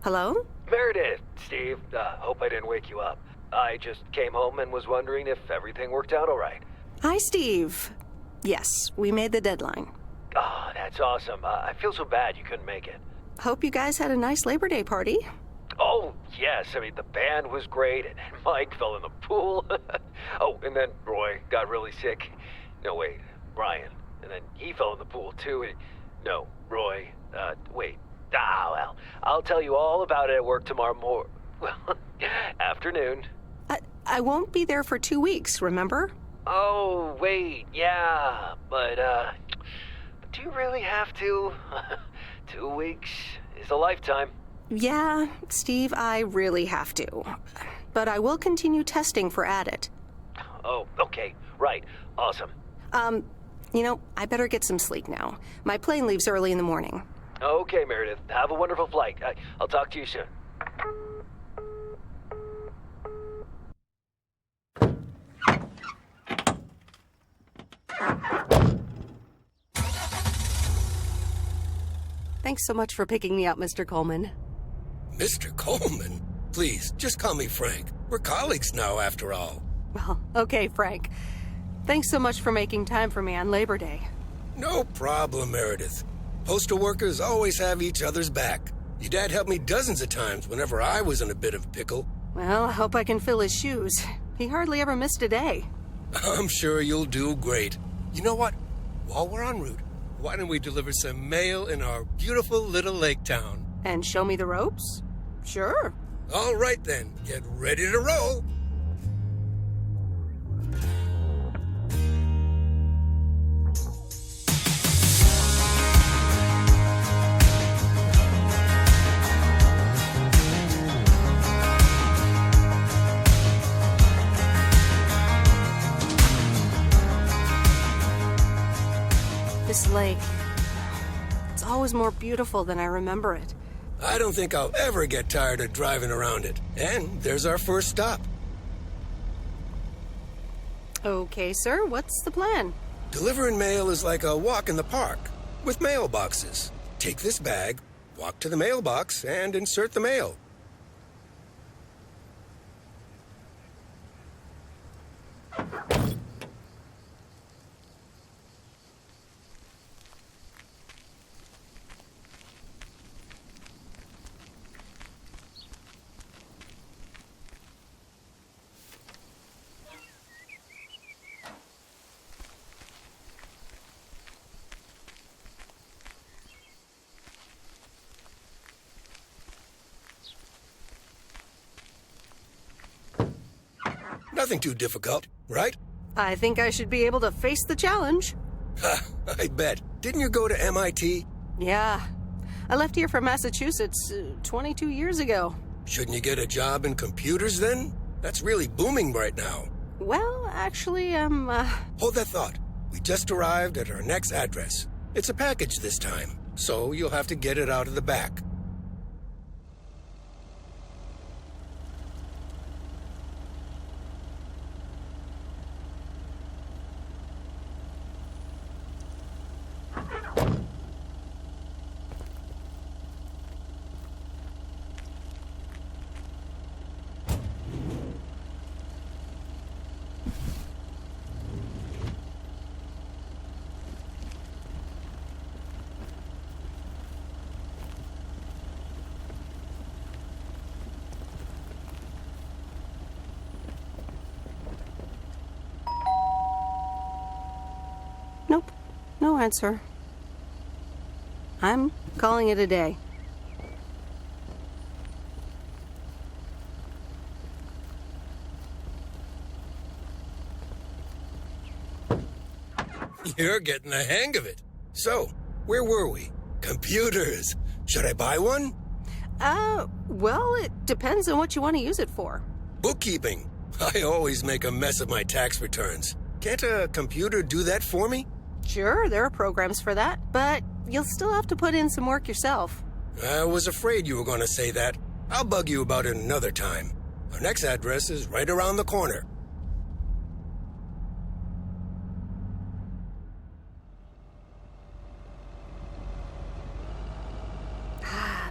Hello? Meredith, Steve. Hope I didn't wake you up. I just came home and was wondering if everything worked out all right. Hi, Steve. Yes, we made the deadline. Oh, that's awesome. I feel so bad you couldn't make it. Hope you guys had a nice Labor Day party. Oh, yes. I mean, the band was great, and Mike fell in the pool. Oh, and then Roy got really sick. No, wait, Brian. And then he fell in the pool, too. No, Roy. Wait. Well, I'll tell you all about it at work tomorrow afternoon. I won't be there for 2 weeks, remember? Oh, wait, yeah, but do you really have to? 2 weeks is a lifetime. Yeah, Steve, I really have to. But I will continue testing for Addit. Oh, okay, right, awesome. I better get some sleep now. My plane leaves early in the morning. Okay, Meredith. Have a wonderful flight. I'll talk to you soon. Thanks so much for picking me up, Mr. Coleman. Mr. Coleman? Please, just call me Frank. We're colleagues now, after all. Well, okay, Frank. Thanks so much for making time for me on Labor Day. No problem, Meredith. Postal workers always have each other's back. Your dad helped me dozens of times whenever I was in a bit of a pickle. Well, I hope I can fill his shoes. He hardly ever missed a day. I'm sure you'll do great. You know what? While we're en route, why don't we deliver some mail in our beautiful little lake town? And show me the ropes? Sure. All right then, get ready to roll. This lake, it's always more beautiful than I remember it. I don't think I'll ever get tired of driving around it. And there's our first stop. Okay, sir, what's the plan? Delivering mail is like a walk in the park, with mailboxes. Take this bag, walk to the mailbox, and insert the mail. Nothing too difficult, right? I think I should be able to face the challenge. Ha, I bet. Didn't you go to MIT? Yeah. I left here from Massachusetts 22 years ago. Shouldn't you get a job in computers then? That's really booming right now. Well, actually, Hold that thought. We just arrived at our next address. It's a package this time, so you'll have to get it out of the back. No answer. I'm calling it a day. You're getting the hang of it. So, where were we? Computers. Should I buy one? Well, it depends on what you want to use it for. Bookkeeping. I always make a mess of my tax returns. Can't a computer do that for me? Sure, there are programs for that, but you'll still have to put in some work yourself. I was afraid you were going to say that. I'll bug you about it another time. Our next address is right around the corner.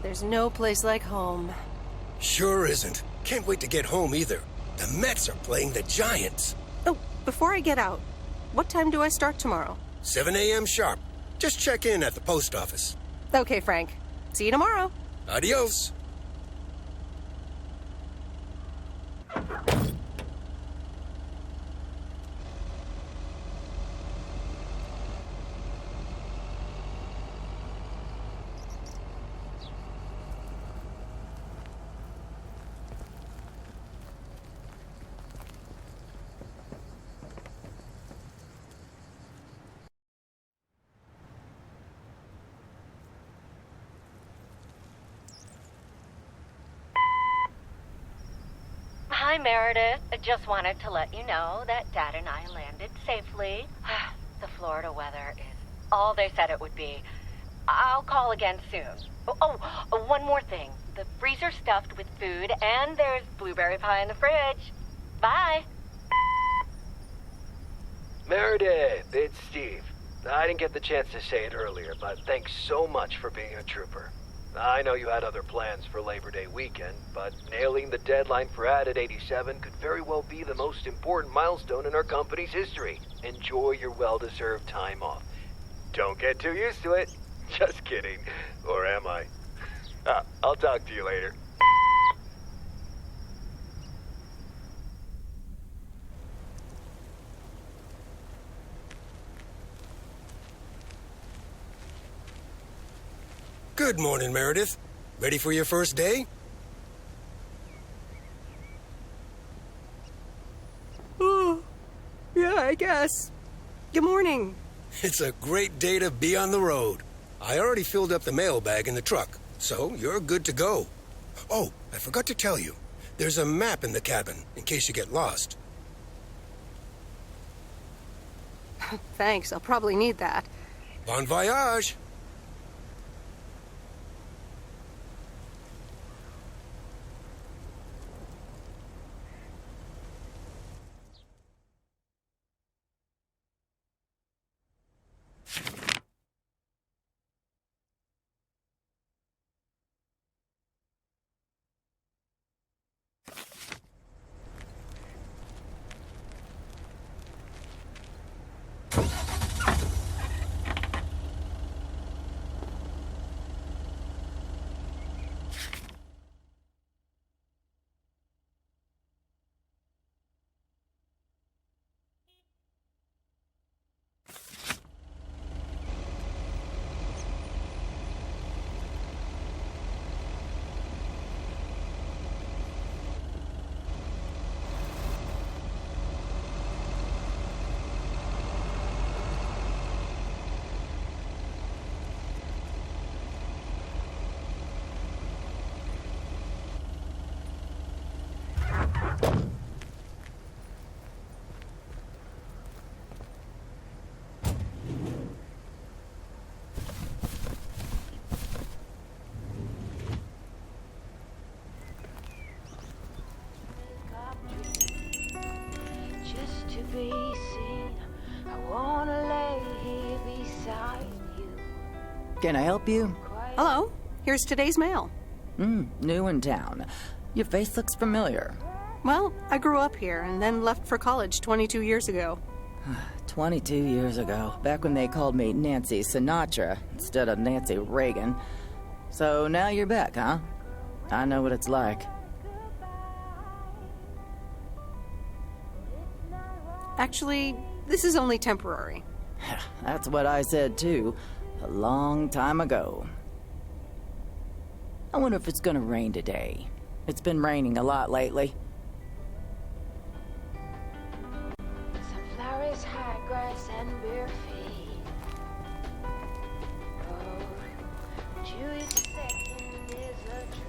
There's no place like home. Sure isn't. Can't wait to get home either. The Mets are playing the Giants. Oh, before I get out, what time do I start tomorrow? 7 a.m. sharp. Just check in at the post office. Okay, Frank. See you tomorrow. Adios. Hi, Meredith. I just wanted to let you know that Dad and I landed safely. The Florida weather is all they said it would be. I'll call again soon. One more thing. The freezer's stuffed with food, and there's blueberry pie in the fridge. Bye. Meredith, it's Steve. I didn't get the chance to say it earlier, but thanks so much for being a trooper. I know you had other plans for Labor Day weekend, but nailing the deadline for Ad at 87 could very well be the most important milestone in our company's history. Enjoy your well-deserved time off. Don't get too used to it. Just kidding. Or am I? I'll talk to you later. Good morning, Meredith. Ready for your first day? Oh, yeah, I guess. Good morning. It's a great day to be on the road. I already filled up the mailbag in the truck, so you're good to go. Oh, I forgot to tell you. There's a map in the cabin, in case you get lost. Thanks, I'll probably need that. Bon voyage! Be seen. I wanna lay here beside you. Can I help you? Hello, here's today's mail. New in town. Your face looks familiar. Well, I grew up here and then left for college 22 years ago. 22 years ago, back when they called me Nancy Sinatra instead of Nancy Reagan. So now you're back, huh? I know what it's like. Actually, this is only temporary. That's what I said too, a long time ago. I wonder if it's gonna rain today. It's been raining a lot lately. Sunflowers, high grass, and bare feet. Oh, Jewish second is a tree.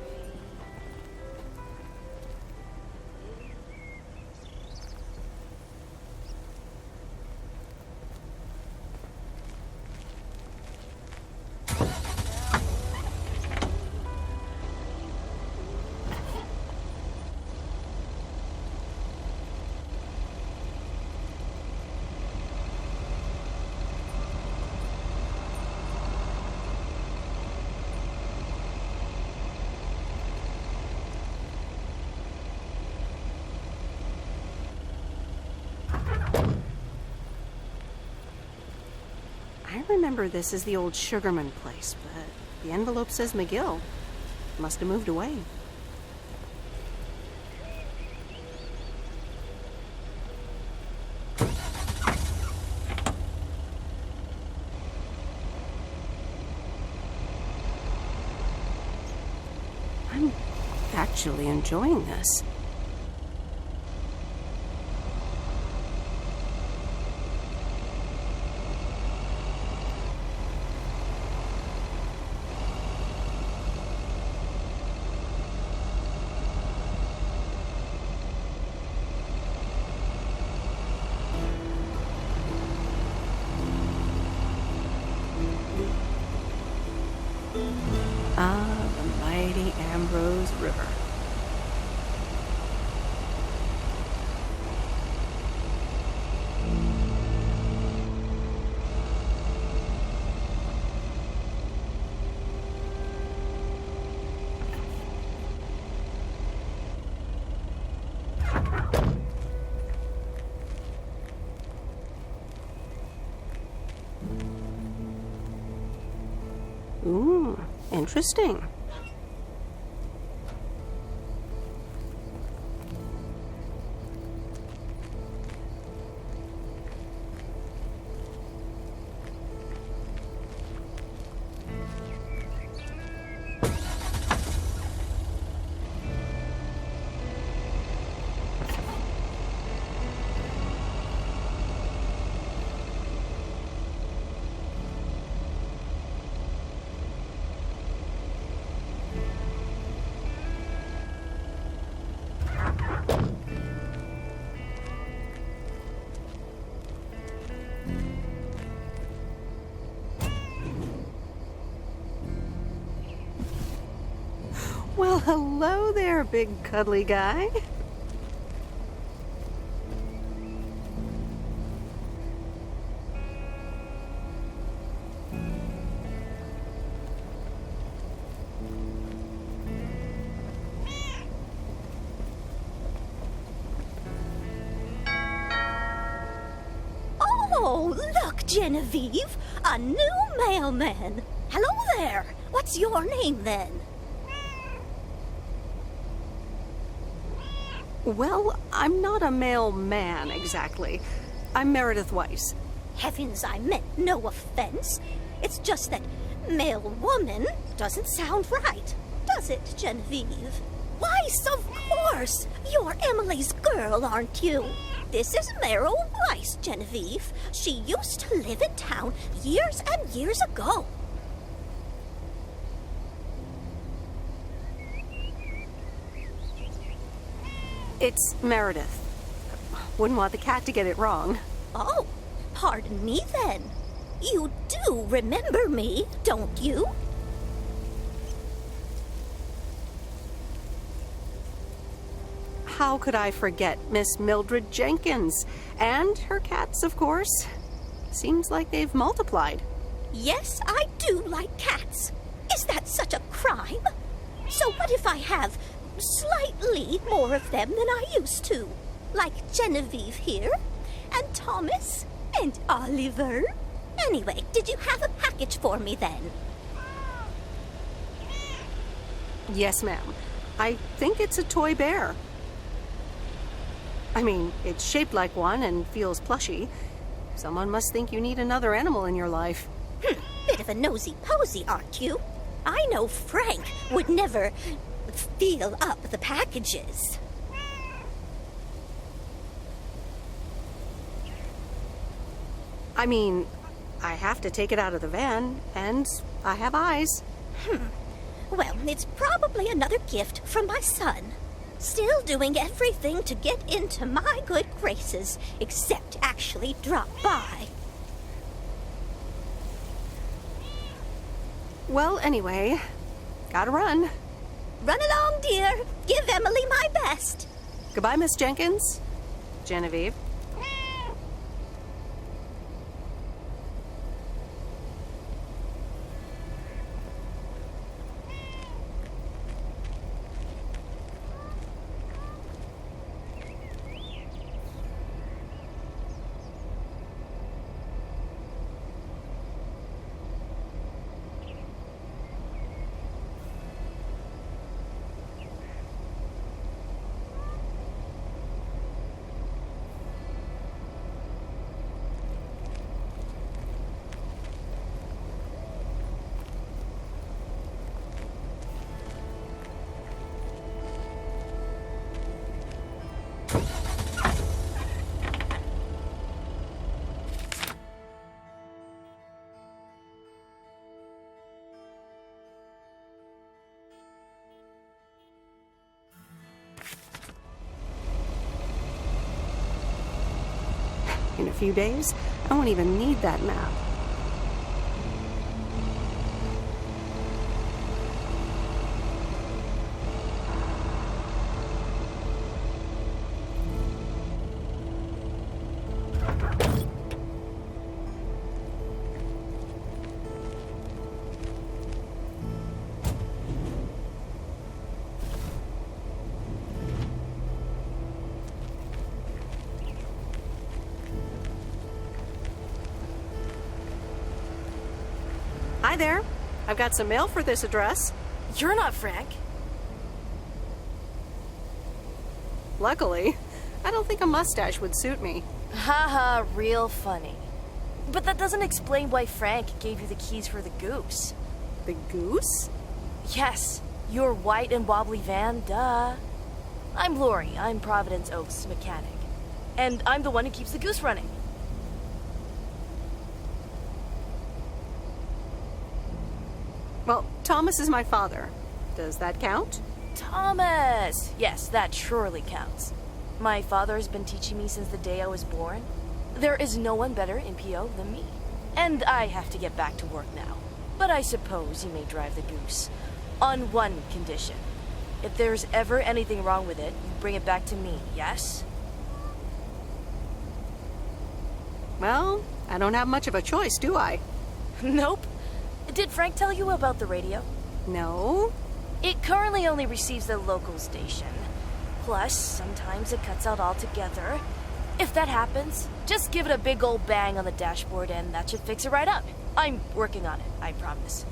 I remember this as the old Sugarman place, but the envelope says McGill. Must have moved away. I'm actually enjoying this. Ah, the mighty Ambrose River. Ooh, interesting. Well, hello there, big cuddly guy. Oh, look, Genevieve, a new mailman. Hello there. What's your name then? Well, I'm not a mailman exactly. I'm Meredith Weiss. Heavens, I meant no offense. It's just that mailwoman doesn't sound right, does it, Genevieve? Why, of course. You're Emily's girl, aren't you? This is Meryl Weiss, Genevieve. She used to live in town years and years ago. It's Meredith. Wouldn't want the cat to get it wrong. Oh, pardon me then. You do remember me, don't you? How could I forget Miss Mildred Jenkins? And her cats, of course. Seems like they've multiplied. Yes, I do like cats. Is that such a crime? So what if I have slightly more of them than I used to? Like Genevieve here, and Thomas, and Oliver. Anyway, did you have a package for me then? Yes, ma'am. I think it's a toy bear. I mean, it's shaped like one and feels plushy. Someone must think you need another animal in your life. Bit of a nosy-posy, aren't you? I know Frank would never feel up the packages. I mean, I have to take it out of the van, and I have eyes. Well, it's probably another gift from my son. Still doing everything to get into my good graces, except actually drop by. Well, anyway, gotta run. Run along, dear. Give Emily my best. Goodbye, Miss Jenkins. Genevieve. In a few days, I won't even need that map. Hi there. I've got some mail for this address. You're not Frank. Luckily, I don't think a mustache would suit me. Haha, real funny. But that doesn't explain why Frank gave you the keys for the goose. The goose? Yes, your white and wobbly van, duh. I'm Lori, I'm Providence Oaks' mechanic. And I'm the one who keeps the goose running. Well, Thomas is my father. Does that count? Thomas! Yes, that surely counts. My father has been teaching me since the day I was born. There is no one better in PO than me. And I have to get back to work now. But I suppose you may drive the goose. On one condition. If there's ever anything wrong with it, you bring it back to me, yes? Well, I don't have much of a choice, do I? Nope. Did Frank tell you about the radio? No. It currently only receives the local station. Plus, sometimes it cuts out altogether. If that happens, just give it a big old bang on the dashboard and that should fix it right up. I'm working on it, I promise.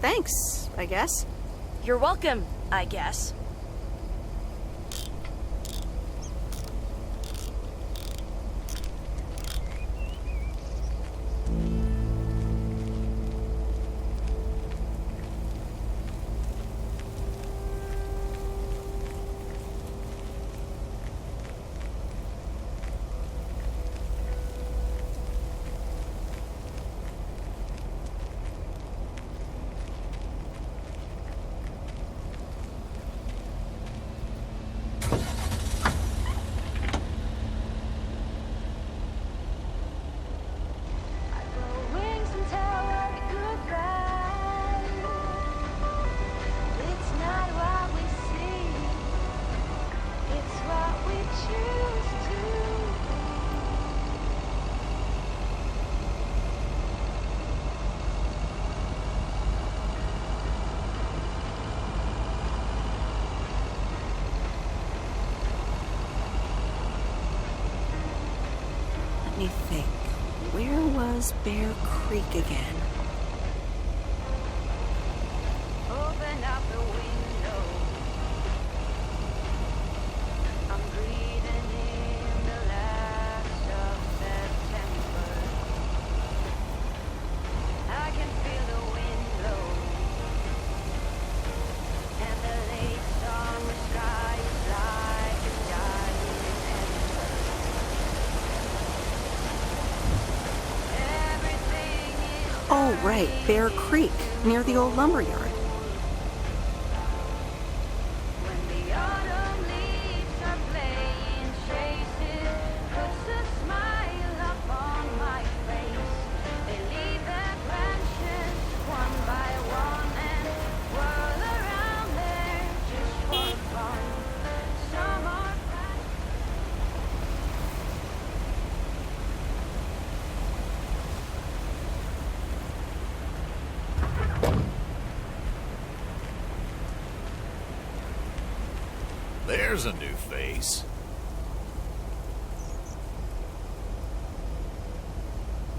Thanks, I guess. You're welcome, I guess. Let me think. Where was Bear Creek again? Open up the window. I'm breathing right, Bear Creek, near the old lumber yard. When the autumn leaves are playing chases, puts a smile upon my face. They leave their branches one by one and whirl around there just for fun. Some are fast. There's a new face.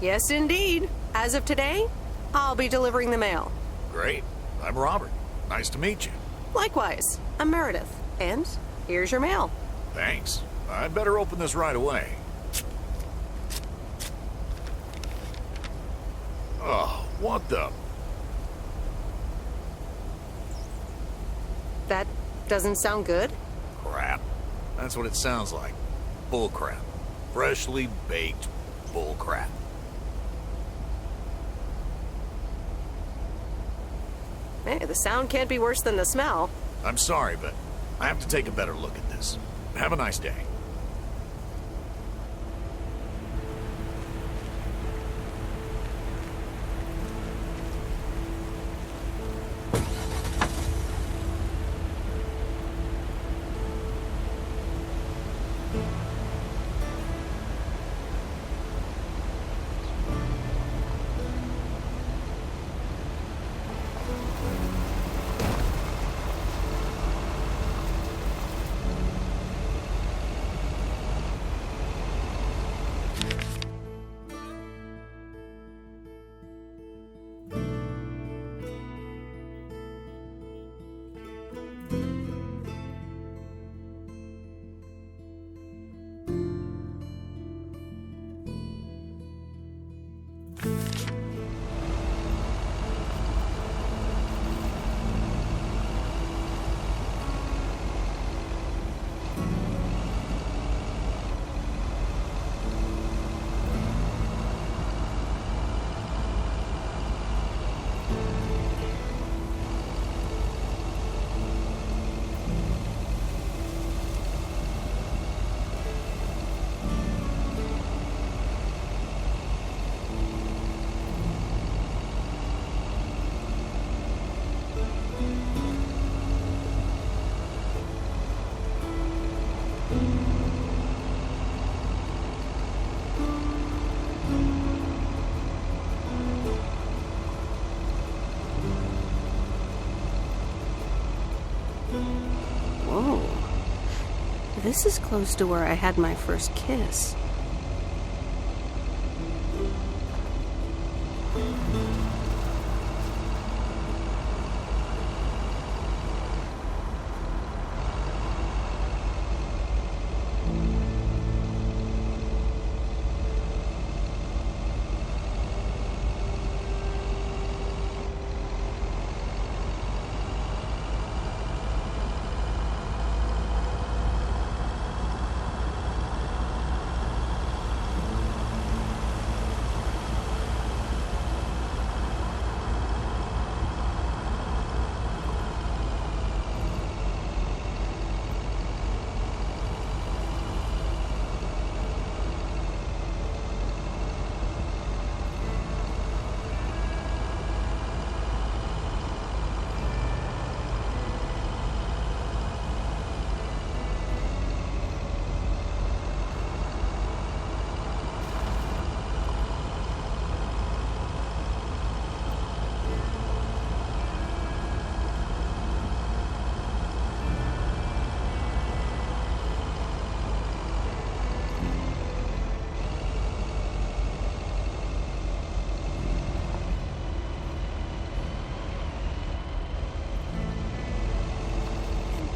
Yes, indeed. As of today, I'll be delivering the mail. Great. I'm Robert. Nice to meet you. Likewise, I'm Meredith. And here's your mail. Thanks. I'd better open this right away. Oh, what the... That doesn't sound good. crap? That's what it sounds like. Bull crap. Freshly baked bull crap. Hey, the sound can't be worse than the smell. I'm sorry, but I have to take a better look at this. Have a nice day. Whoa. This is close to where I had my first kiss.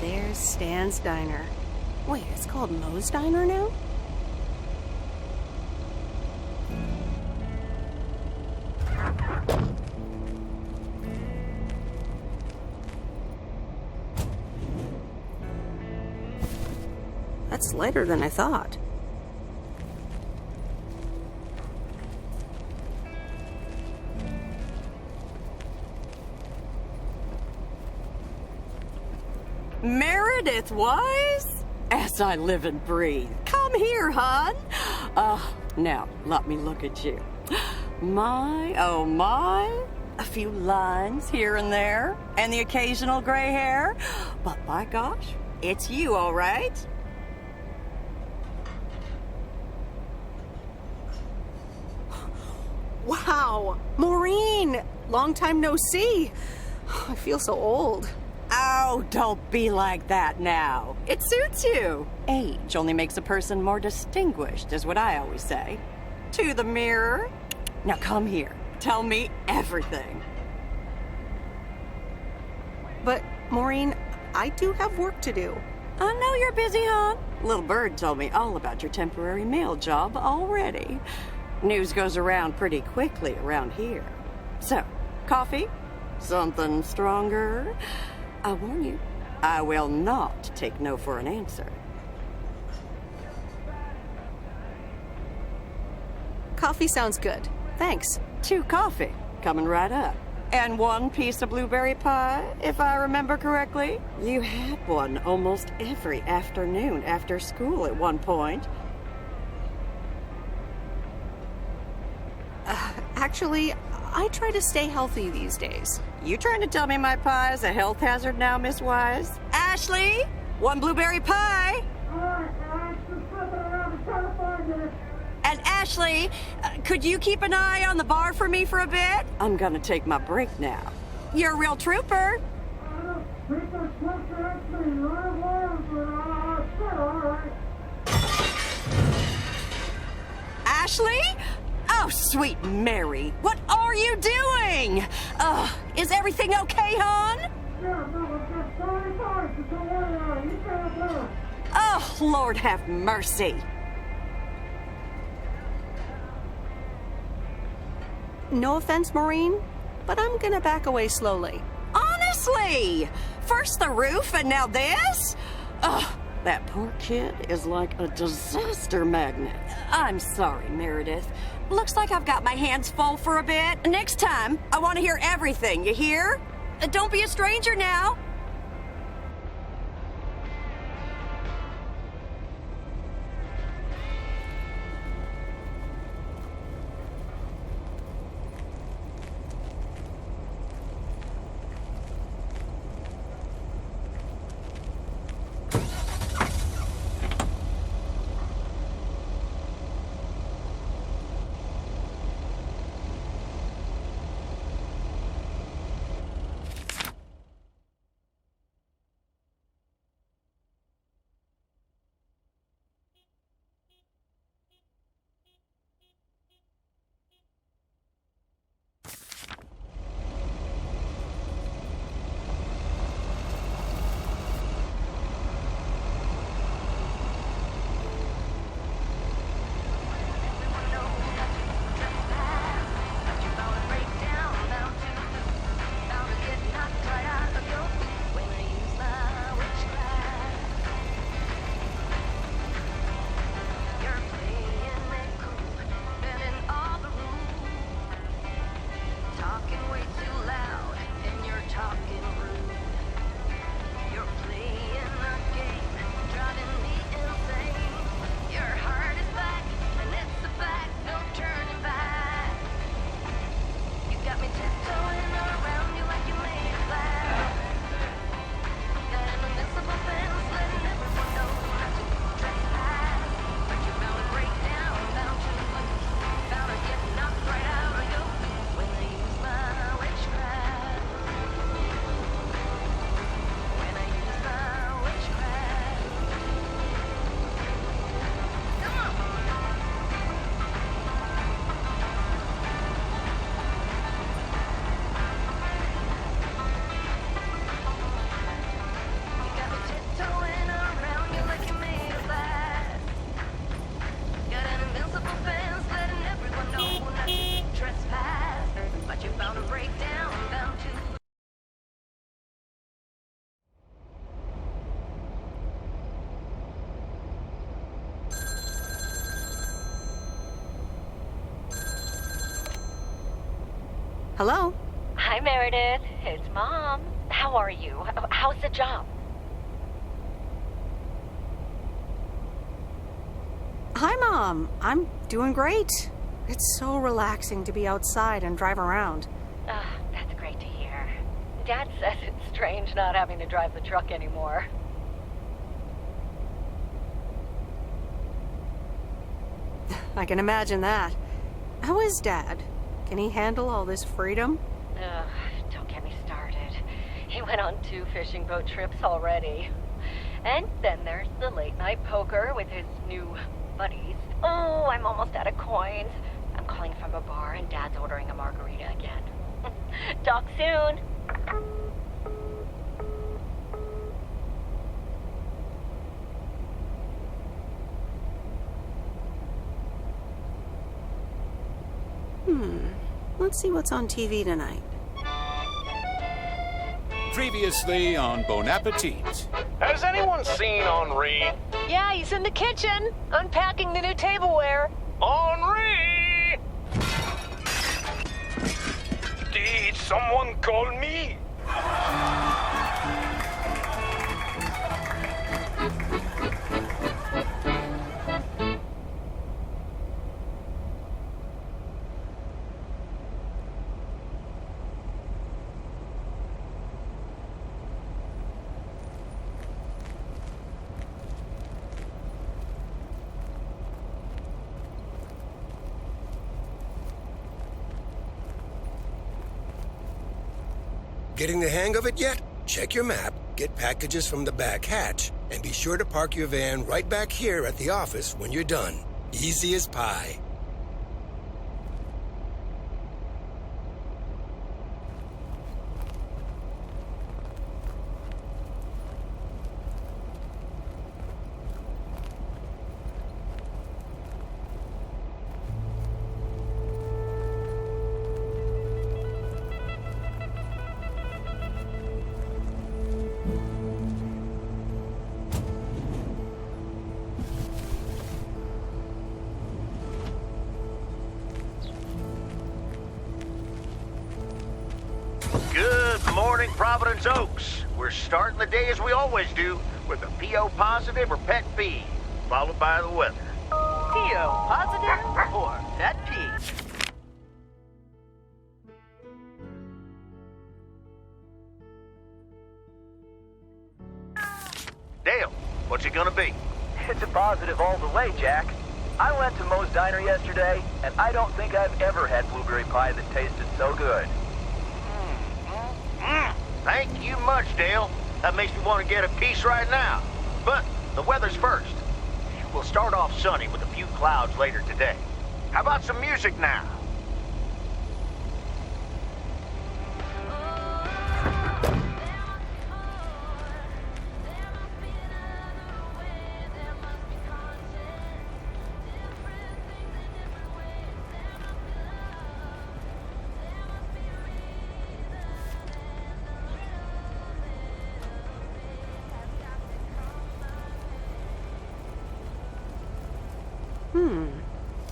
There's Stan's Diner. Wait, it's called Moe's Diner now? That's lighter than I thought. Meredith Wise? As I live and breathe. Come here, hon. Now, let me look at you. My, oh my. A few lines here and there, and the occasional gray hair. But by gosh, it's you, all right? Wow, Maureen! Long time no see. I feel so old. Oh, don't be like that now. It suits you. Age only makes a person more distinguished, is what I always say. To the mirror. Now come here. Tell me everything. But, Maureen, I do have work to do. I know you're busy, hon. Little Bird told me all about your temporary mail job already. News goes around pretty quickly around here. So, coffee? Something stronger? I warn you, I will not take no for an answer. Coffee sounds good. Thanks. 2 coffee, coming right up. And 1 piece of blueberry pie, if I remember correctly. You had one almost every afternoon after school at one point. Actually, I try to stay healthy these days. You trying to tell me my pie is a health hazard now, Miss Wise? Ashley, 1 blueberry pie. And Ashley, could you keep an eye on the bar for me for a bit? I'm gonna take my break now. You're a real trooper. Ashley? Oh, sweet Mary, what are you doing? Is everything okay, hon? Oh, Lord have mercy. No offense, Maureen, but I'm gonna back away slowly. Honestly! First the roof and now this? Ugh, that poor kid is like a disaster magnet. I'm sorry, Meredith. Looks like I've got my hands full for a bit. Next time, I want to hear everything, you hear? Don't be a stranger now. Hello? Hi, Meredith. It's Mom. How are you? How's the job? Hi, Mom. I'm doing great. It's so relaxing to be outside and drive around. That's great to hear. Dad says it's strange not having to drive the truck anymore. I can imagine that. How is Dad? Can he handle all this freedom? Don't get me started. He went on 2 fishing boat trips already. And then there's the late night poker with his new buddies. Oh, I'm almost out of coins. I'm calling from a bar and Dad's ordering a margarita again. Talk soon. Let's see what's on TV tonight. Previously on Bon Appetit. Has anyone seen Henri? Yeah, he's in the kitchen, unpacking the new tableware. Henri! Did someone call me? Getting the hang of it yet? Check your map, get packages from the back hatch, and be sure to park your van right back here at the office when you're done. Easy as pie. Good morning, Providence Oaks. We're starting the day as we always do, with a PO positive or pet peeve, followed by the weather. PO positive or pet peeve? Dale, what's it gonna be? It's a positive all the way, Jack. I went to Moe's Diner yesterday, and I don't think I've ever had blueberry pie that tasted so good. Thank you much, Dale. That makes me want to get a piece right now. But the weather's first. We'll start off sunny with a few clouds later today. How about some music now?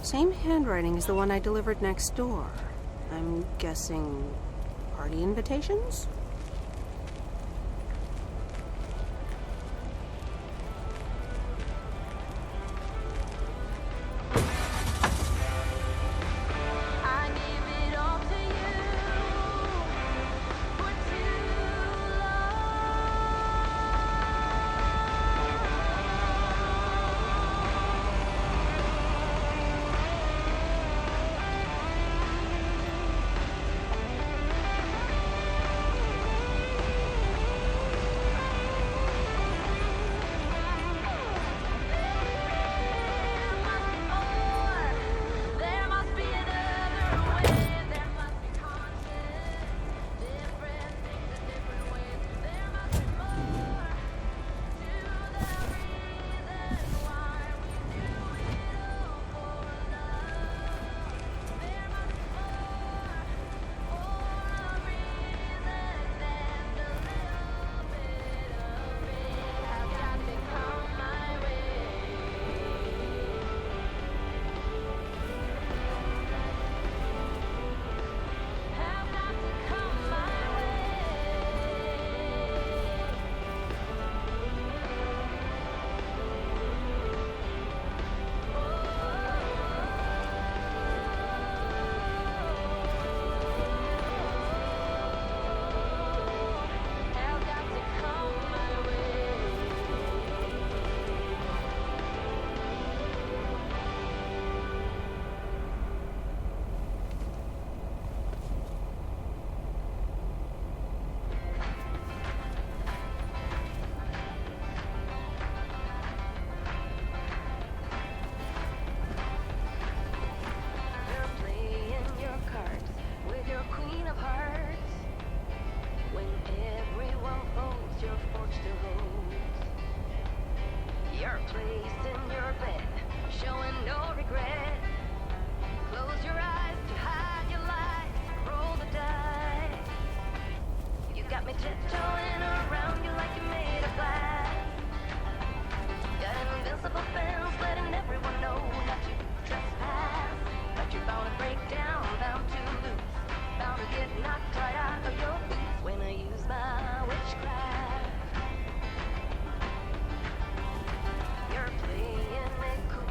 Same handwriting as the one I delivered next door. I'm guessing party invitations?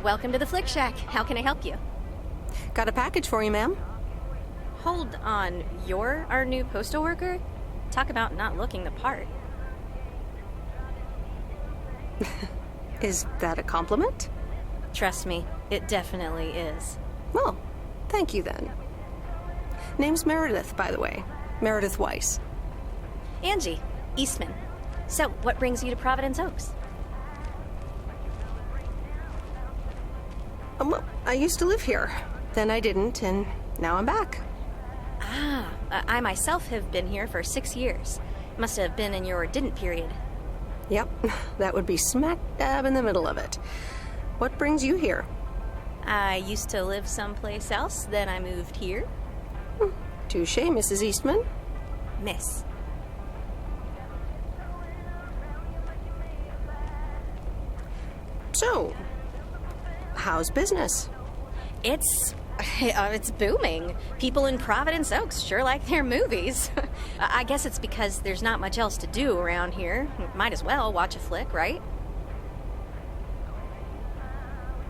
Welcome to the Flick Shack. How can I help you? Got a package for you, ma'am. Hold on. You're our new postal worker? Talk about not looking the part. Is that a compliment? Trust me, it definitely is. Well, thank you then. Name's Meredith, by the way. Meredith Weiss. Angie, Eastman. So, what brings you to Providence Oaks? Well, I used to live here. Then I didn't, and now I'm back. I myself have been here for 6 years. Must have been in your didn't period. Yep, that would be smack dab in the middle of it. What brings you here? I used to live someplace else, then I moved here. Touché, Mrs. Eastman. Miss. So, how's business? It's booming. People in Providence Oaks sure like their movies. I guess it's because there's not much else to do around here. Might as well watch a flick, right?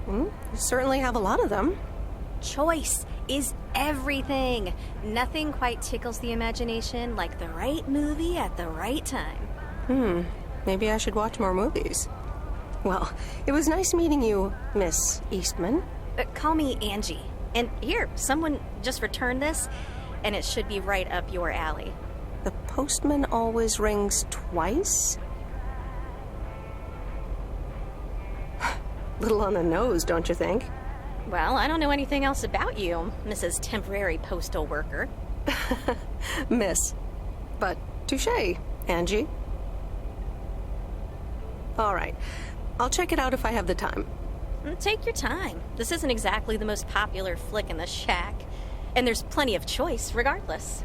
You certainly have a lot of them. Choice is everything. Nothing quite tickles the imagination like the right movie at the right time. Maybe I should watch more movies. Well, it was nice meeting you, Miss Eastman. Call me Angie. And here, someone just returned this, and it should be right up your alley. The postman always rings twice? Little on the nose, don't you think? Well, I don't know anything else about you, Mrs. Temporary Postal Worker. Miss. But touché, Angie. All right. I'll check it out if I have the time. Take your time. This isn't exactly the most popular flick in the shack, and there's plenty of choice regardless.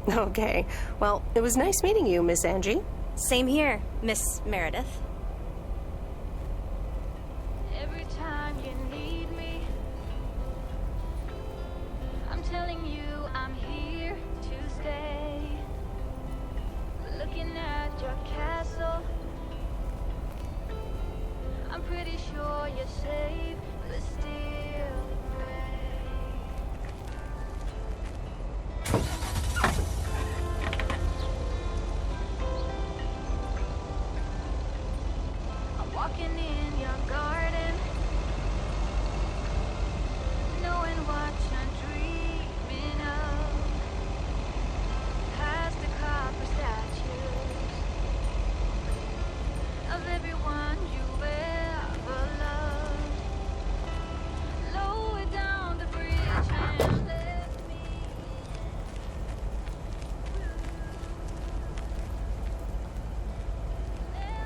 Okay. Well, it was nice meeting you, Miss Angie. Same here, Miss Meredith. Every time you need me, I'm telling you I'm here to stay. Looking at your castle, I'm pretty sure you're safe, but still I'm walking in your garden, knowing what you're dreaming of. Past the copper statues of everyone you ever loved. Lower down the bridge and let me.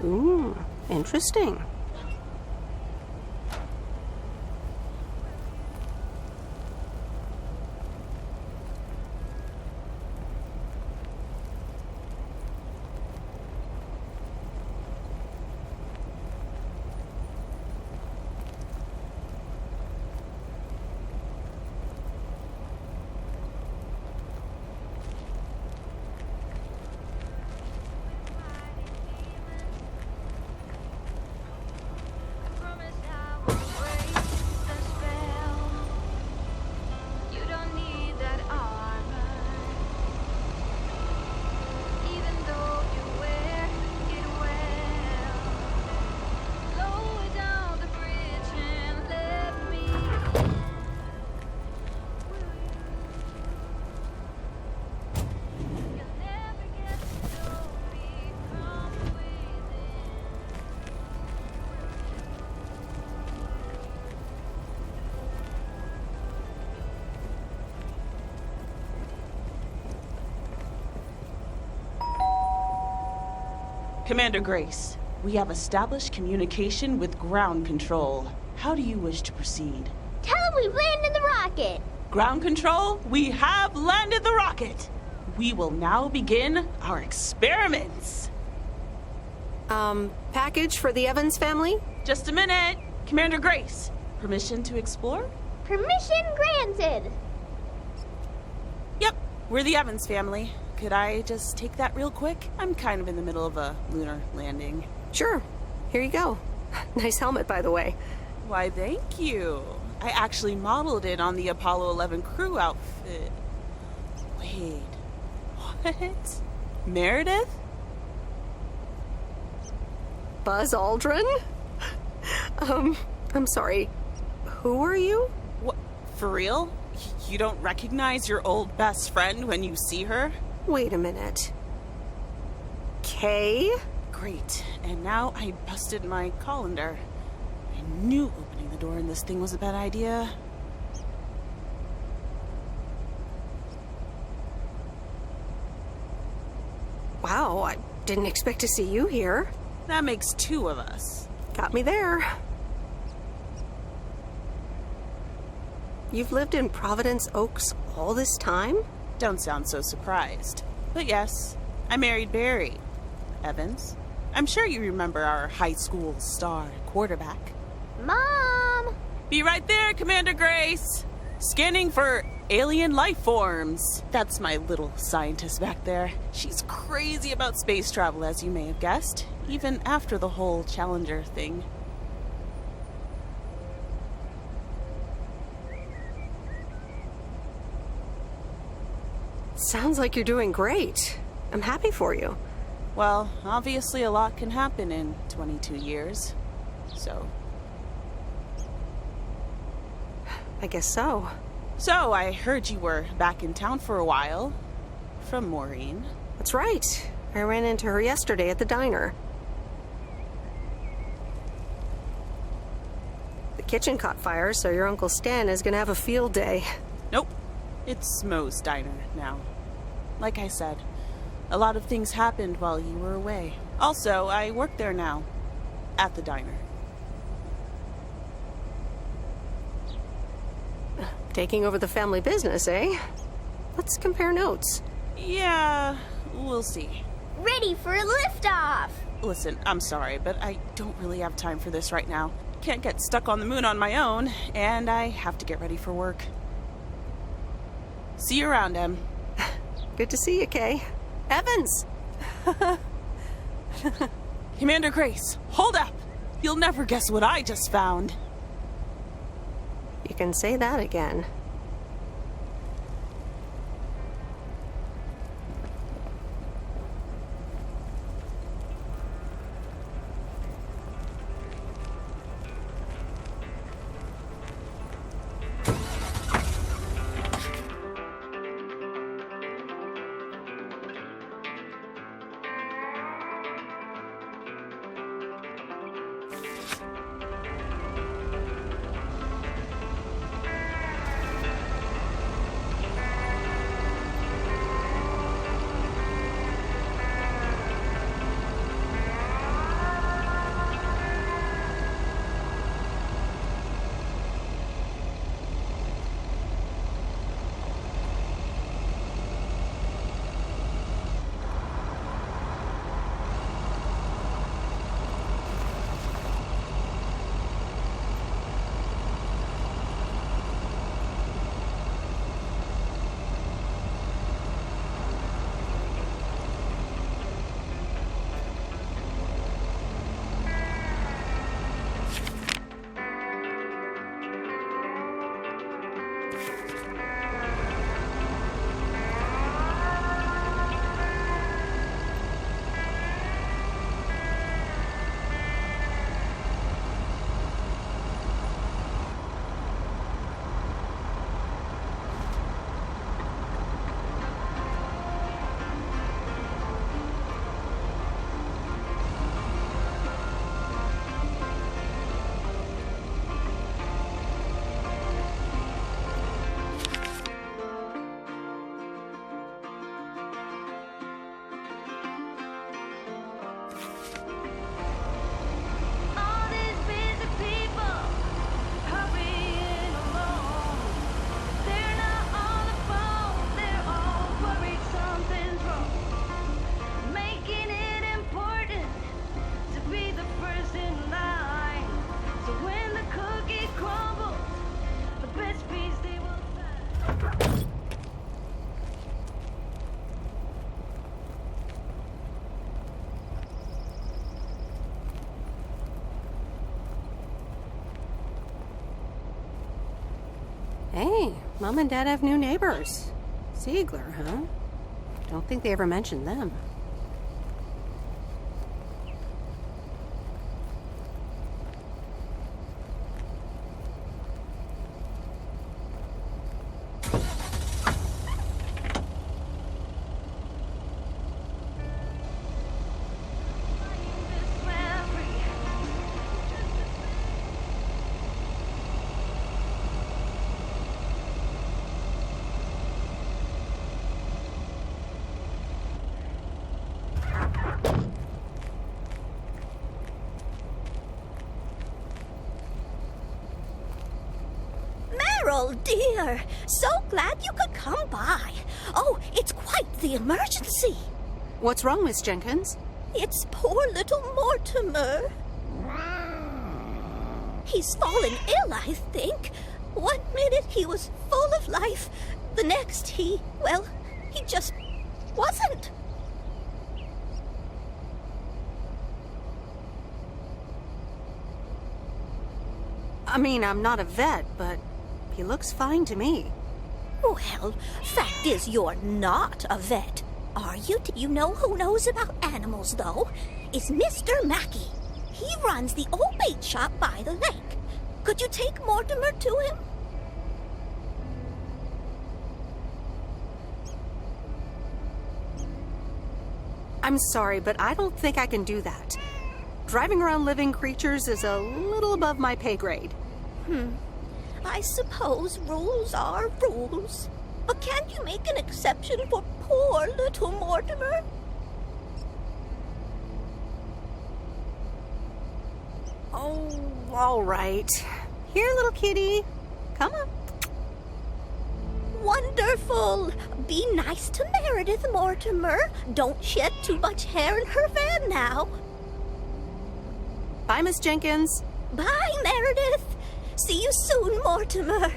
Ooh, interesting. Promise I won't break the spell. You don't need that armor, even though you wear it well. Lower down the bridge and let me. You'll never get to know me from within. Commander Grace, we have established communication with ground control. How do you wish to proceed? Tell him we've landed the rocket. Ground control, we have landed the rocket. We will now begin our experiments. Package for the Evans family? Just a minute. Commander Grace, permission to explore? Permission granted. Yep, we're the Evans family. Could I just take that real quick? I'm kind of in the middle of a lunar landing. Sure. Here you go. Nice helmet, by the way. Why, thank you. I actually modeled it on the Apollo 11 crew outfit. Wait, what? Meredith? Buzz Aldrin? I'm sorry. Who are you? What? For real? You don't recognize your old best friend when you see her? Wait a minute. Kay? Great. And now I busted my colander. I knew opening the door in this thing was a bad idea. Wow, I didn't expect to see you here. That makes two of us. Got me there. You've lived in Providence Oaks all this time? Don't sound so surprised. But yes, I married Barry Evans. I'm sure you remember our high school star quarterback. Mom! Be right there, Commander Grace! Scanning for alien life forms. That's my little scientist back there. She's crazy about space travel, as you may have guessed, even after the whole Challenger thing. Sounds like you're doing great. I'm happy for you. Well, obviously a lot can happen in 22 years. So... I guess so. So, I heard you were back in town for a while. From Maureen. That's right. I ran into her yesterday at the diner. The kitchen caught fire, so your Uncle Stan is gonna have a field day. Nope. It's Mo's diner now. Like I said, a lot of things happened while you were away. Also, I work there now. At the diner. Taking over the family business, eh? Let's compare notes. Yeah, we'll see. Ready for a liftoff! Listen, I'm sorry, but I don't really have time for this right now. Can't get stuck on the moon on my own, and I have to get ready for work. See you around, Em. Good to see you, Kay. Evans! Commander Grace, hold up! You'll never guess what I just found. You can say that again. Hey, Mom and Dad have new neighbors. Ziegler, huh? Don't think they ever mentioned them. Meryl, dear, so glad you could come by. Oh, it's quite the emergency. What's wrong, Miss Jenkins? It's poor little Mortimer. He's fallen ill, I think. 1 minute he was full of life. The next he just wasn't. I mean, I'm not a vet, but he looks fine to me. Well, fact is you're not a vet. Are you? You know who knows about animals, though? Is Mr. Mackey. He runs the old bait shop by the lake. Could you take Mortimer to him? I'm sorry, but I don't think I can do that. Driving around living creatures is a little above my pay grade. I suppose rules are rules. But can't you make an exception for poor little Mortimer? Oh, all right. Here, little kitty. Come on. Wonderful. Be nice to Meredith, Mortimer. Don't shed too much hair in her van now. Bye, Miss Jenkins. Bye, Meredith. See you soon, Mortimer.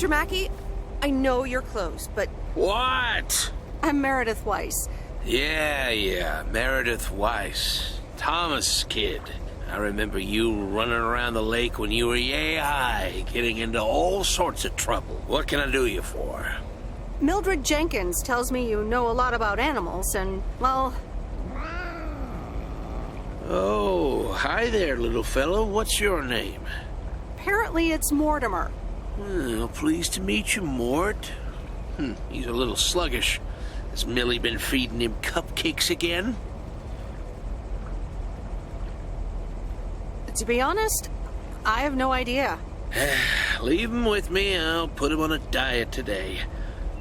Mr. Mackey, I know you're closed, but... What? I'm Meredith Weiss. Yeah, Meredith Weiss. Thomas' kid. I remember you running around the lake when you were yay high, getting into all sorts of trouble. What can I do you for? Mildred Jenkins tells me you know a lot about animals, and, well... Oh, hi there, little fellow. What's your name? Apparently it's Mortimer. Well, pleased to meet you, Mort. He's a little sluggish. Has Millie been feeding him cupcakes again? To be honest, I have no idea. Leave him with me. I'll put him on a diet today.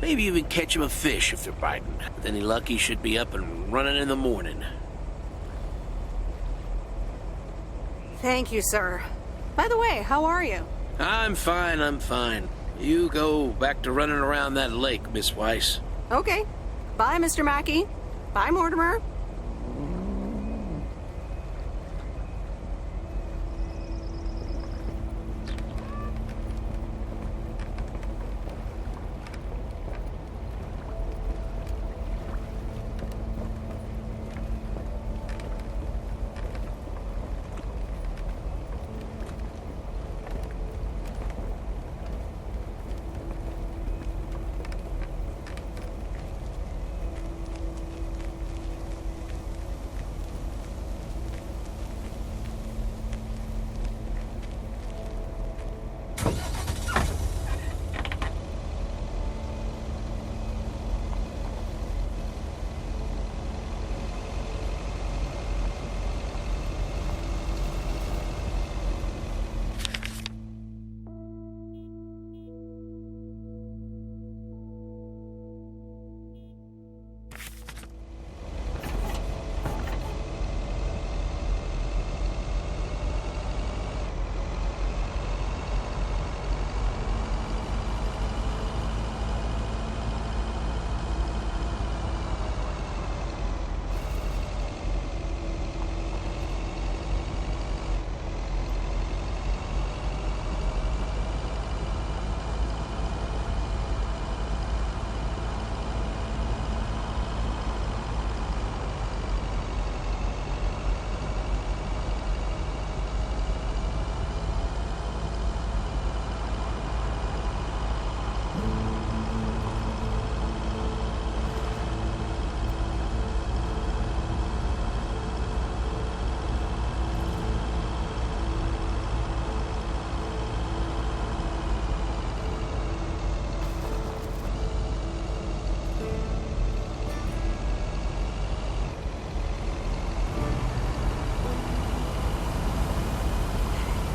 Maybe even catch him a fish if they're biting. With any luck, he should be up and running in the morning. Thank you, sir. By the way, how are you? I'm fine. You go back to running around that lake, Miss Weiss. Okay. Bye, Mr. Mackey. Bye, Mortimer.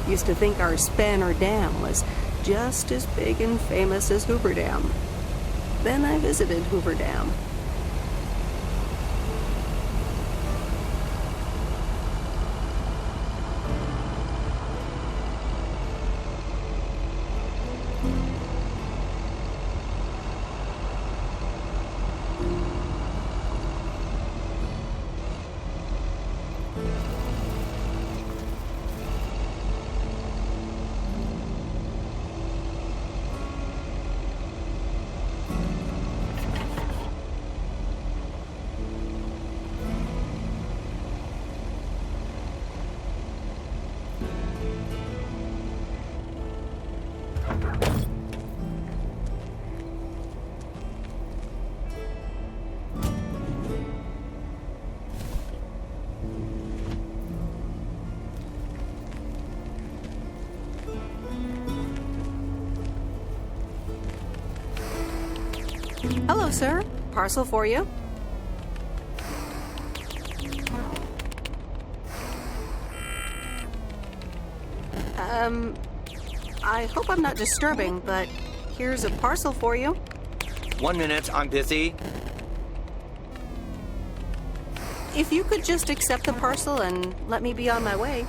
Used to think our Spanner Dam was just as big and famous as Hoover Dam. Then I visited Hoover Dam. Hello, sir. Parcel for you. I hope I'm not disturbing, but here's a parcel for you. 1 minute, I'm busy. If you could just accept the parcel and let me be on my way.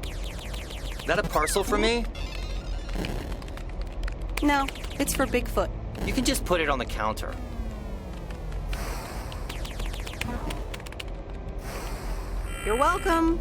Is that a parcel for me? No, it's for Bigfoot. You can just put it on the counter. You're welcome.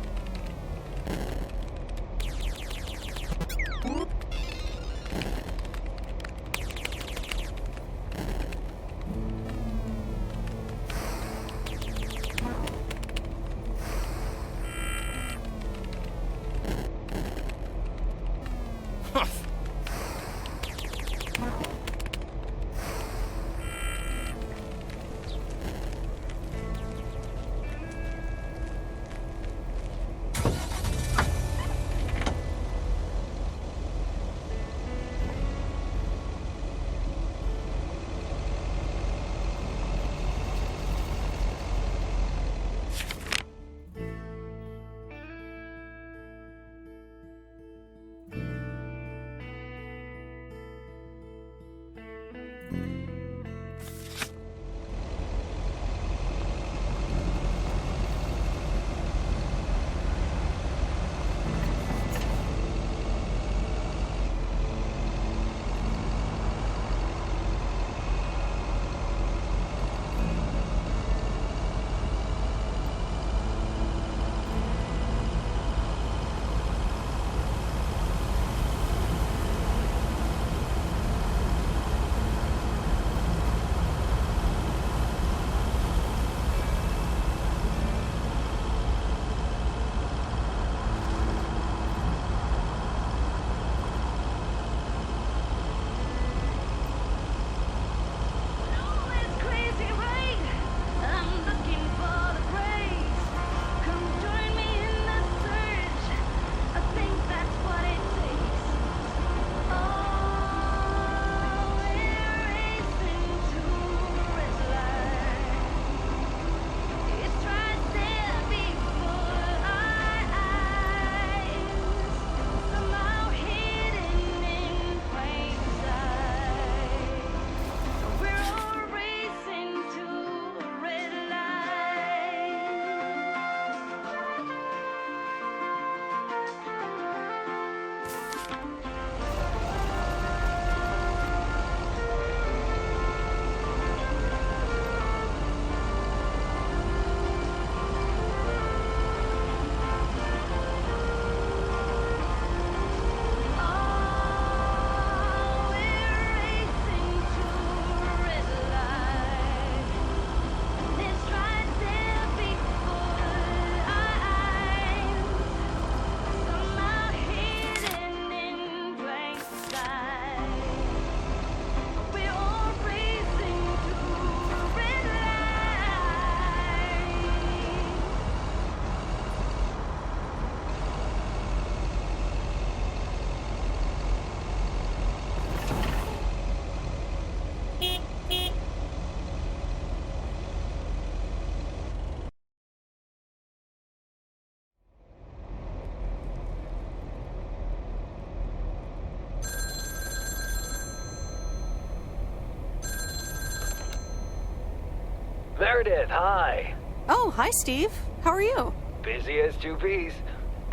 Meredith, hi. Oh, hi, Steve. How are you? Busy as two peas.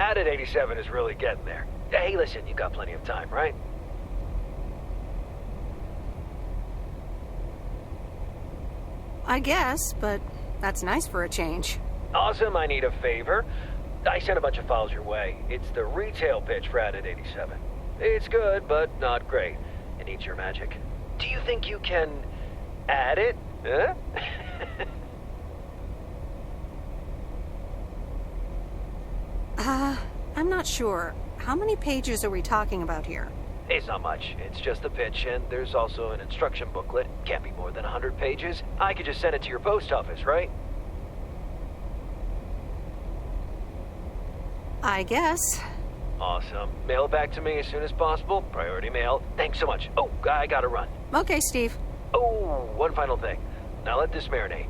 Added 87 is really getting there. Hey, listen, you got plenty of time, right? I guess, but that's nice for a change. Awesome, I need a favor. I sent a bunch of files your way. It's the retail pitch for Added 87. It's good, but not great. It needs your magic. Do you think you can add it? Huh? I'm not sure. How many pages are we talking about here? It's not much. It's just the pitch, and there's also an instruction booklet. Can't be more than 100 pages. I could just send it to your post office, right? I guess. Awesome. Mail it back to me as soon as possible. Priority mail. Thanks so much. Oh, I gotta run. Okay, Steve. Oh, one final thing. Now let this marinate.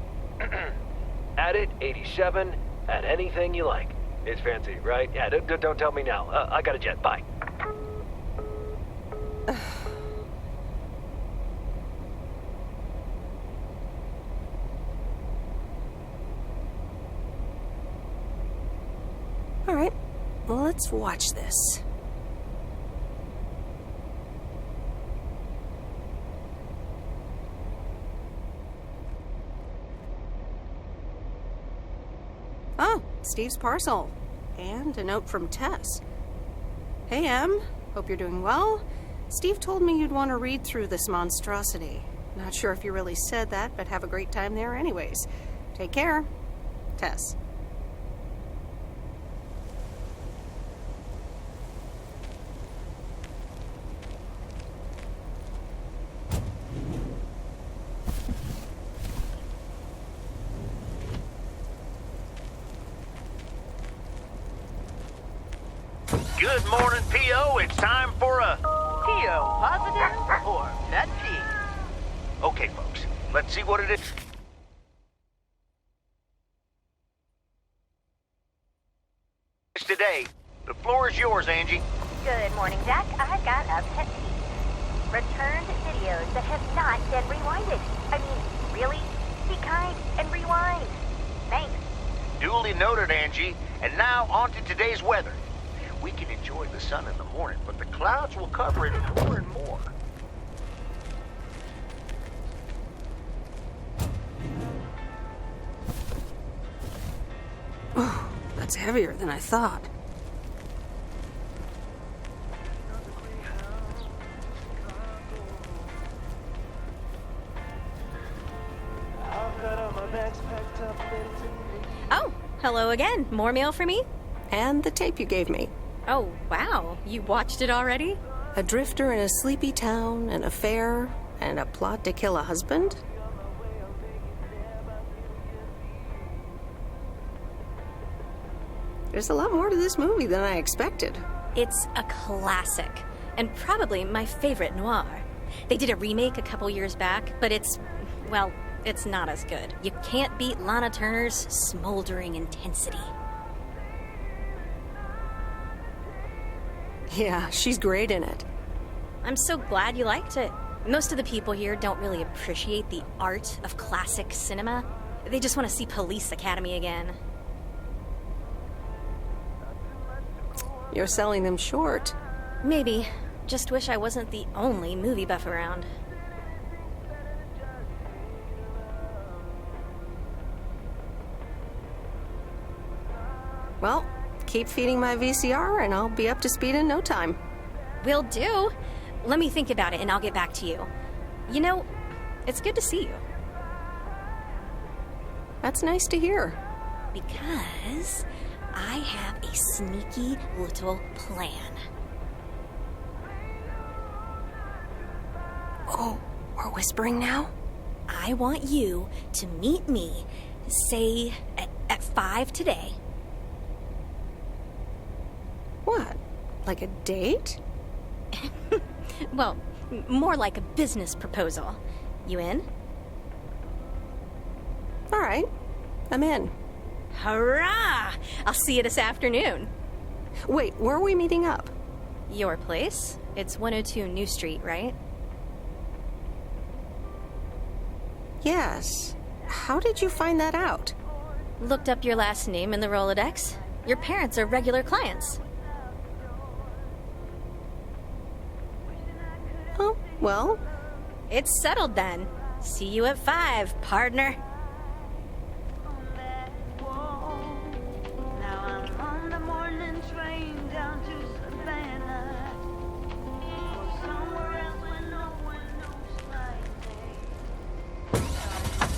Add it, 87, add anything you like. It's fancy, right? Yeah, don't tell me now. I got a jet. Bye. All right, well, let's watch this. Oh, Steve's parcel. And a note from Tess. Hey, Em. Hope you're doing well. Steve told me you'd want to read through this monstrosity. Not sure if you really said that, but have a great time there anyways. Take care. Tess. Good morning, P.O. It's time for a... P.O. positive or pet peeve? Okay, folks. Let's see what it is. Today, the floor is yours, Angie. Good morning, Jack. I've got a pet peeve. Returned videos that have not been rewinded. I mean, really? Be kind and rewind. Thanks. Duly noted, Angie. And now, on to today's weather. We can enjoy the sun in the morning, but the clouds will cover it more and more. Oh, that's heavier than I thought. Oh, hello again. More mail for me? And the tape you gave me. Oh, wow. You watched it already? A drifter in a sleepy town, an affair, and a plot to kill a husband? There's a lot more to this movie than I expected. It's a classic, and probably my favorite noir. They did a remake a couple years back, but it's not as good. You can't beat Lana Turner's smoldering intensity. Yeah, she's great in it. I'm so glad you liked it. Most of the people here don't really appreciate the art of classic cinema. They just want to see Police Academy again. You're selling them short. Maybe. Just wish I wasn't the only movie buff around. Well, keep feeding my VCR and I'll be up to speed in no time. Will do. Let me think about it and I'll get back to you. You know, it's good to see you. That's nice to hear. Because I have a sneaky little plan. Oh, we're whispering now? I want you to meet me, say, at 5 today. What? Like a date? Well, more like a business proposal. You in? All right, I'm in. Hurrah! I'll see you this afternoon. Wait, where are we meeting up? Your place? It's 102 New Street, right? Yes. How did you find that out? Looked up your last name in the Rolodex. Your parents are regular clients. Oh, well. It's settled then. See you at 5, partner. Now I'm on the morning train down to Savannah, or somewhere else where no one knows my name.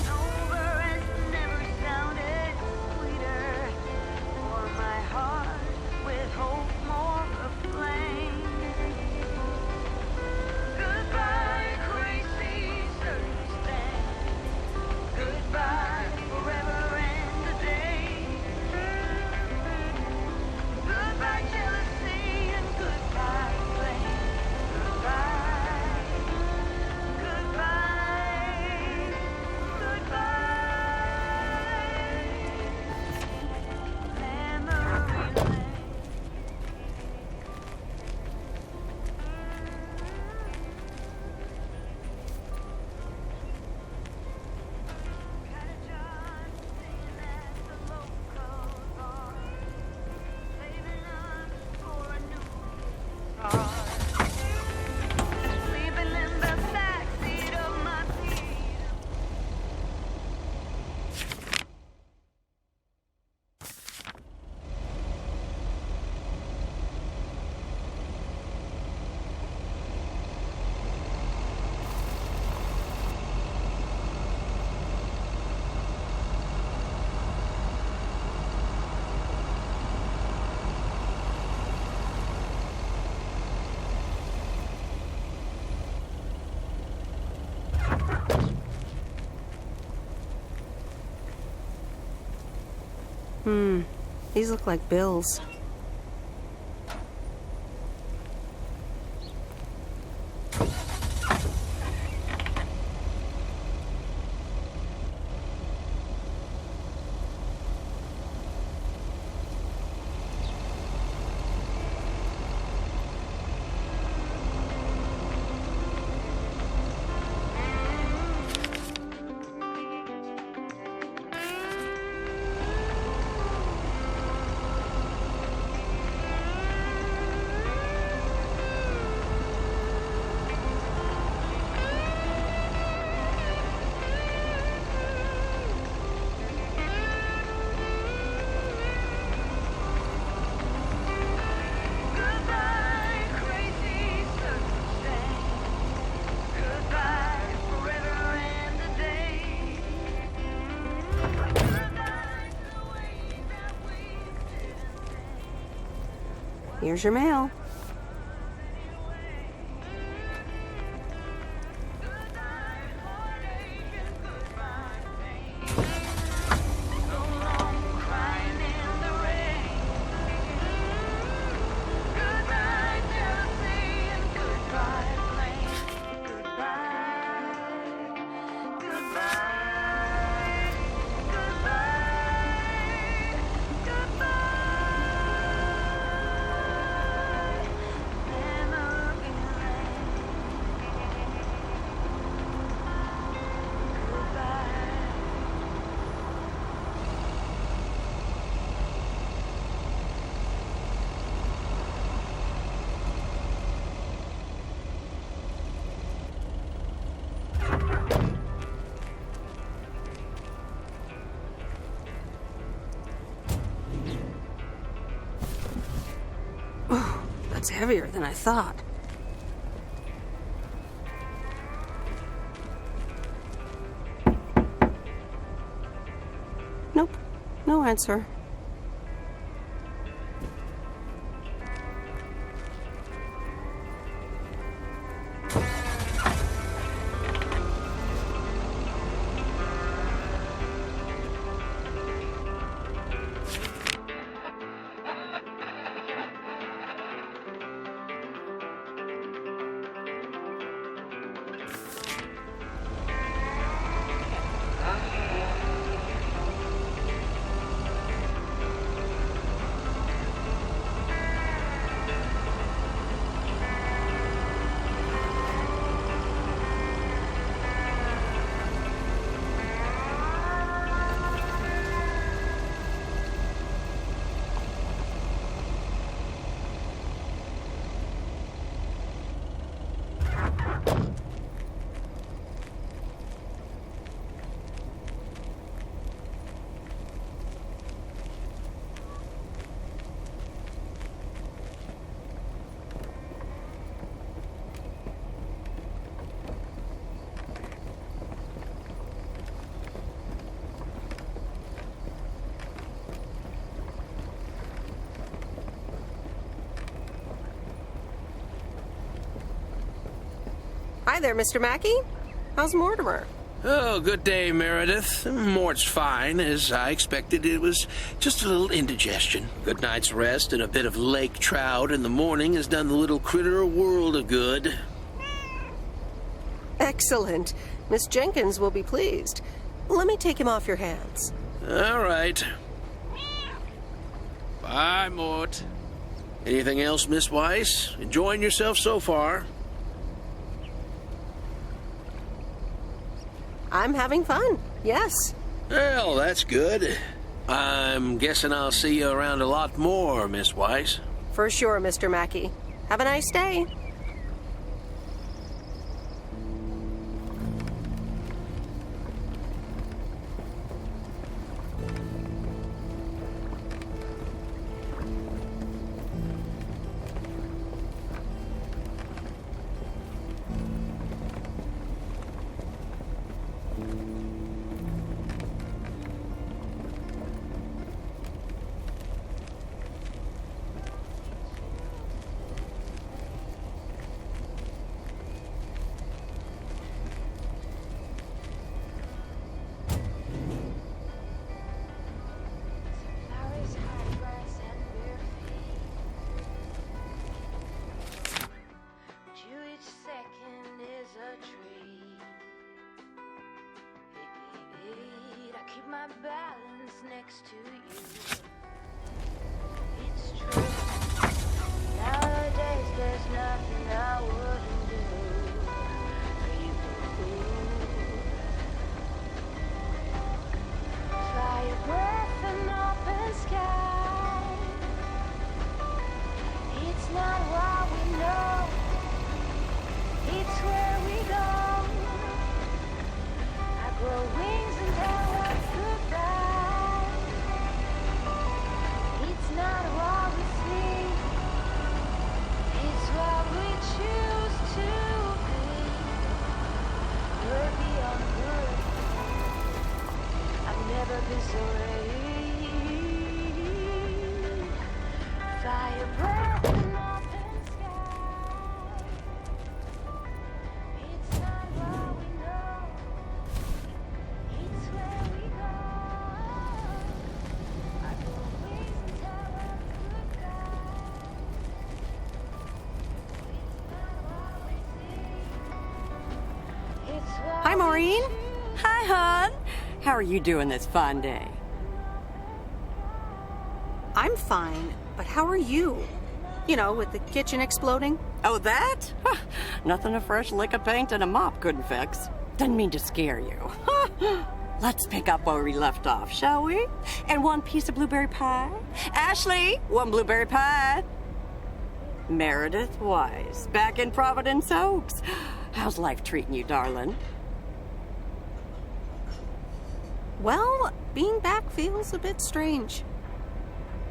Over has never sounded sweeter, or my heart with hope more aflame. Goodbye, crazy circumstance. Goodbye, forever and a day. Goodbye, jealousy, and goodbye, blame. Goodbye, goodbye, goodbye. Memory lane. Sleeping in the backseat of my seat. These look like bills. Goodbye, crazy circumstance. Goodbye, forever and a day. Goodbye to the way that we didn't say. Here's your mail. Crying in the rain. Goodbye, jealousy, and goodbye, blame. Goodbye, goodbye, goodbye, goodbye. Memory lane. Goodbye. That's heavier than I thought. Nope, no answer. Hi there, Mr. Mackey. How's Mortimer? Oh, good day, Meredith. Mort's fine. As I expected, it was just a little indigestion. Good night's rest and a bit of lake trout in the morning has done the little critter a world of good. Excellent. Miss Jenkins will be pleased. Let me take him off your hands. All right. Bye, Mort. Anything else, Miss Weiss? Enjoying yourself so far? I'm having fun, yes. Well, that's good. I'm guessing I'll see you around a lot more, Miss Weiss. For sure, Mr. Mackey. Have a nice day. My balance next to you. It's true. Nowadays there's nothing I wouldn't do for you. Fire breath and open sky. It's not what we know. It's where we go. I grow wings and tell what's goodbye. It's not what we see. It's what we choose to be. We're beyond good. I've never been so ready. Fire breath and open sky. It's not what we know. It's where we go. I go wings and tell us goodbye. It's what Hi, Maureen. Hi, hon. How are you doing this fine day? I'm fine, but how are you? You know, with the kitchen exploding? Oh, that? Huh, nothing a fresh lick of paint and a mop couldn't fix. Didn't mean to scare you. Let's pick up where we left off, shall we? And one piece of blueberry pie. Ashley, one blueberry pie. Meredith Weiss, back in Providence Oaks. How's life treating you, darling? Well, being back feels a bit strange.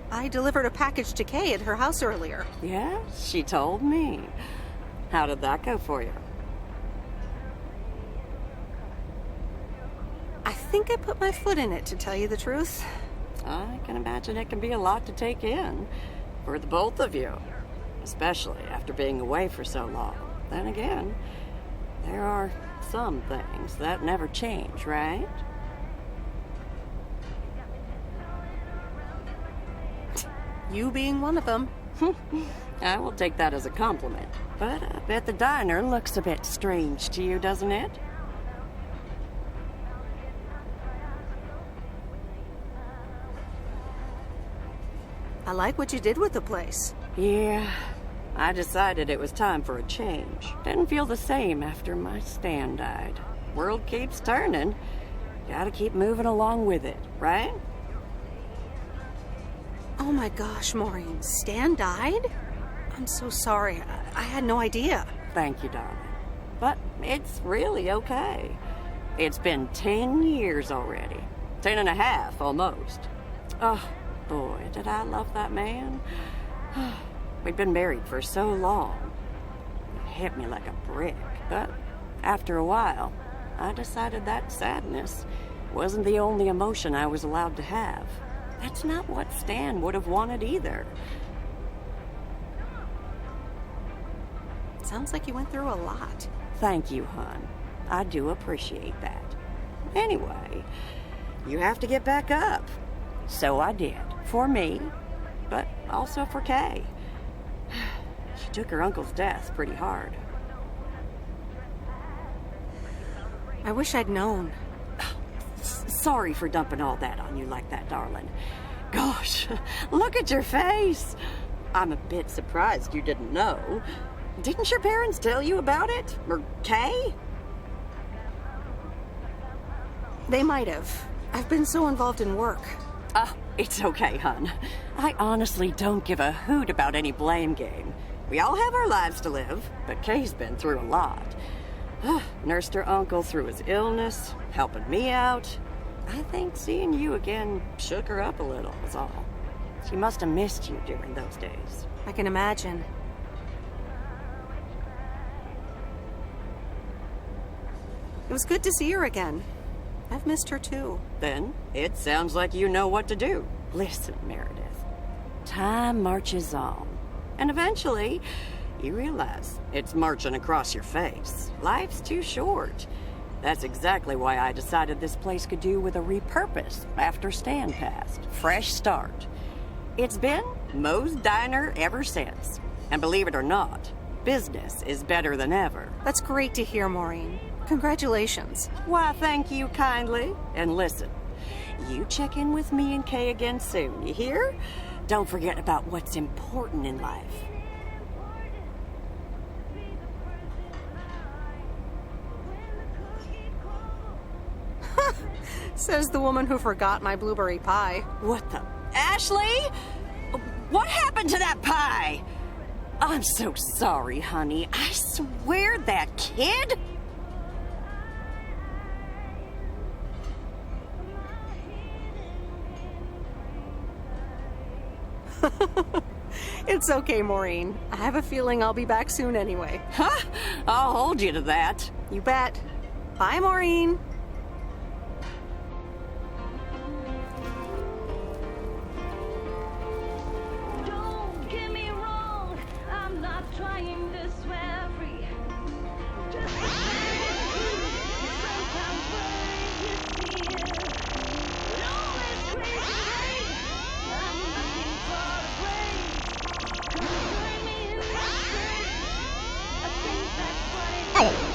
I delivered a package to Kay at her house earlier. Yes, she told me. How did that go for you? I think I put my foot in it, to tell you the truth. I can imagine it can be a lot to take in for the both of you, especially after being away for so long. Then again, there are some things that never change, right? You being one of them. I will take that as a compliment. But I bet the diner looks a bit strange to you, doesn't it? I like what you did with the place. Yeah, I decided it was time for a change. Didn't feel the same after my Stan died. World keeps turning. Gotta keep moving along with it, right? Oh my gosh, Maureen, Stan died? I'm so sorry. I had no idea. Thank you, darling. But it's really okay. It's been 10 years already. 10 and a half, almost. Oh, boy, did I love that man. We'd been married for so long. It hit me like a brick. But after a while, I decided that sadness wasn't the only emotion I was allowed to have. That's not what Stan would have wanted either. Sounds like you went through a lot. thank you, hon. I do appreciate that. Anyway, you have to get back up. So I did. For me, but also for Kay. She took her uncle's death pretty hard. I wish I'd known. Sorry for dumping all that on you like that, darling. Gosh, look at your face. I'm a bit surprised you didn't know. Didn't your parents tell you about it? Or Kay? They might have. I've been so involved in work. It's okay, hon. I honestly don't give a hoot about any blame game. We all have our lives to live, but Kay's been through a lot. Nursed her uncle through his illness, helping me out. I think seeing you again shook her up a little, was all. She must have missed you during those days. I can imagine. It was good to see her again. I've missed her too. Then, it sounds like you know what to do. Listen, Meredith. Time marches on. And eventually, you realize it's marching across your face. Life's too short. That's exactly why I decided this place could do with a repurpose after Stan passed. Fresh start. It's been Moe's Diner ever since. And believe it or not, business is better than ever. That's great to hear, Maureen. Congratulations. Why, thank you kindly. And listen, you check in with me and Kay again soon, you hear? Don't forget about what's important in life. Says the woman who forgot my blueberry pie. What the? Ashley? What happened to that pie? I'm so sorry, honey. I swear that kid... It's okay, Maureen. I have a feeling I'll be back soon anyway. Huh? I'll hold you to that. You bet. Bye, Maureen. Don't get me wrong, I'm not trying to swear free. Just sometimes words you feel. But all this crazy rain, I'm looking for a break. Come join me in my search. I think that's what it is.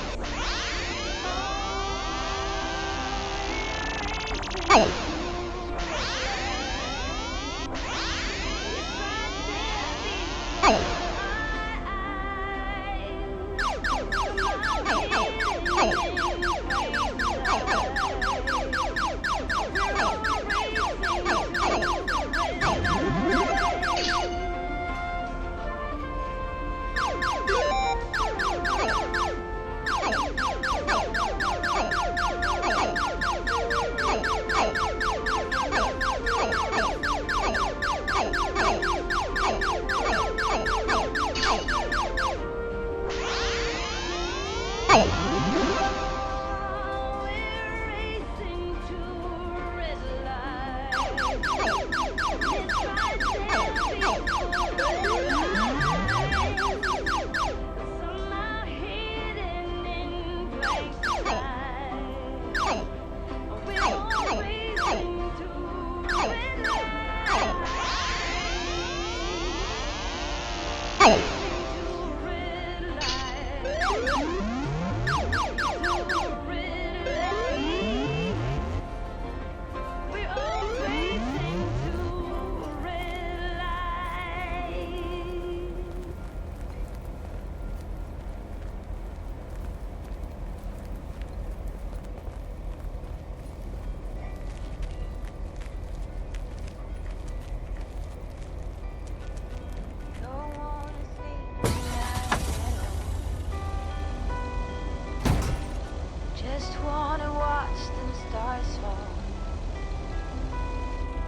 Just wanna watch them stars fall.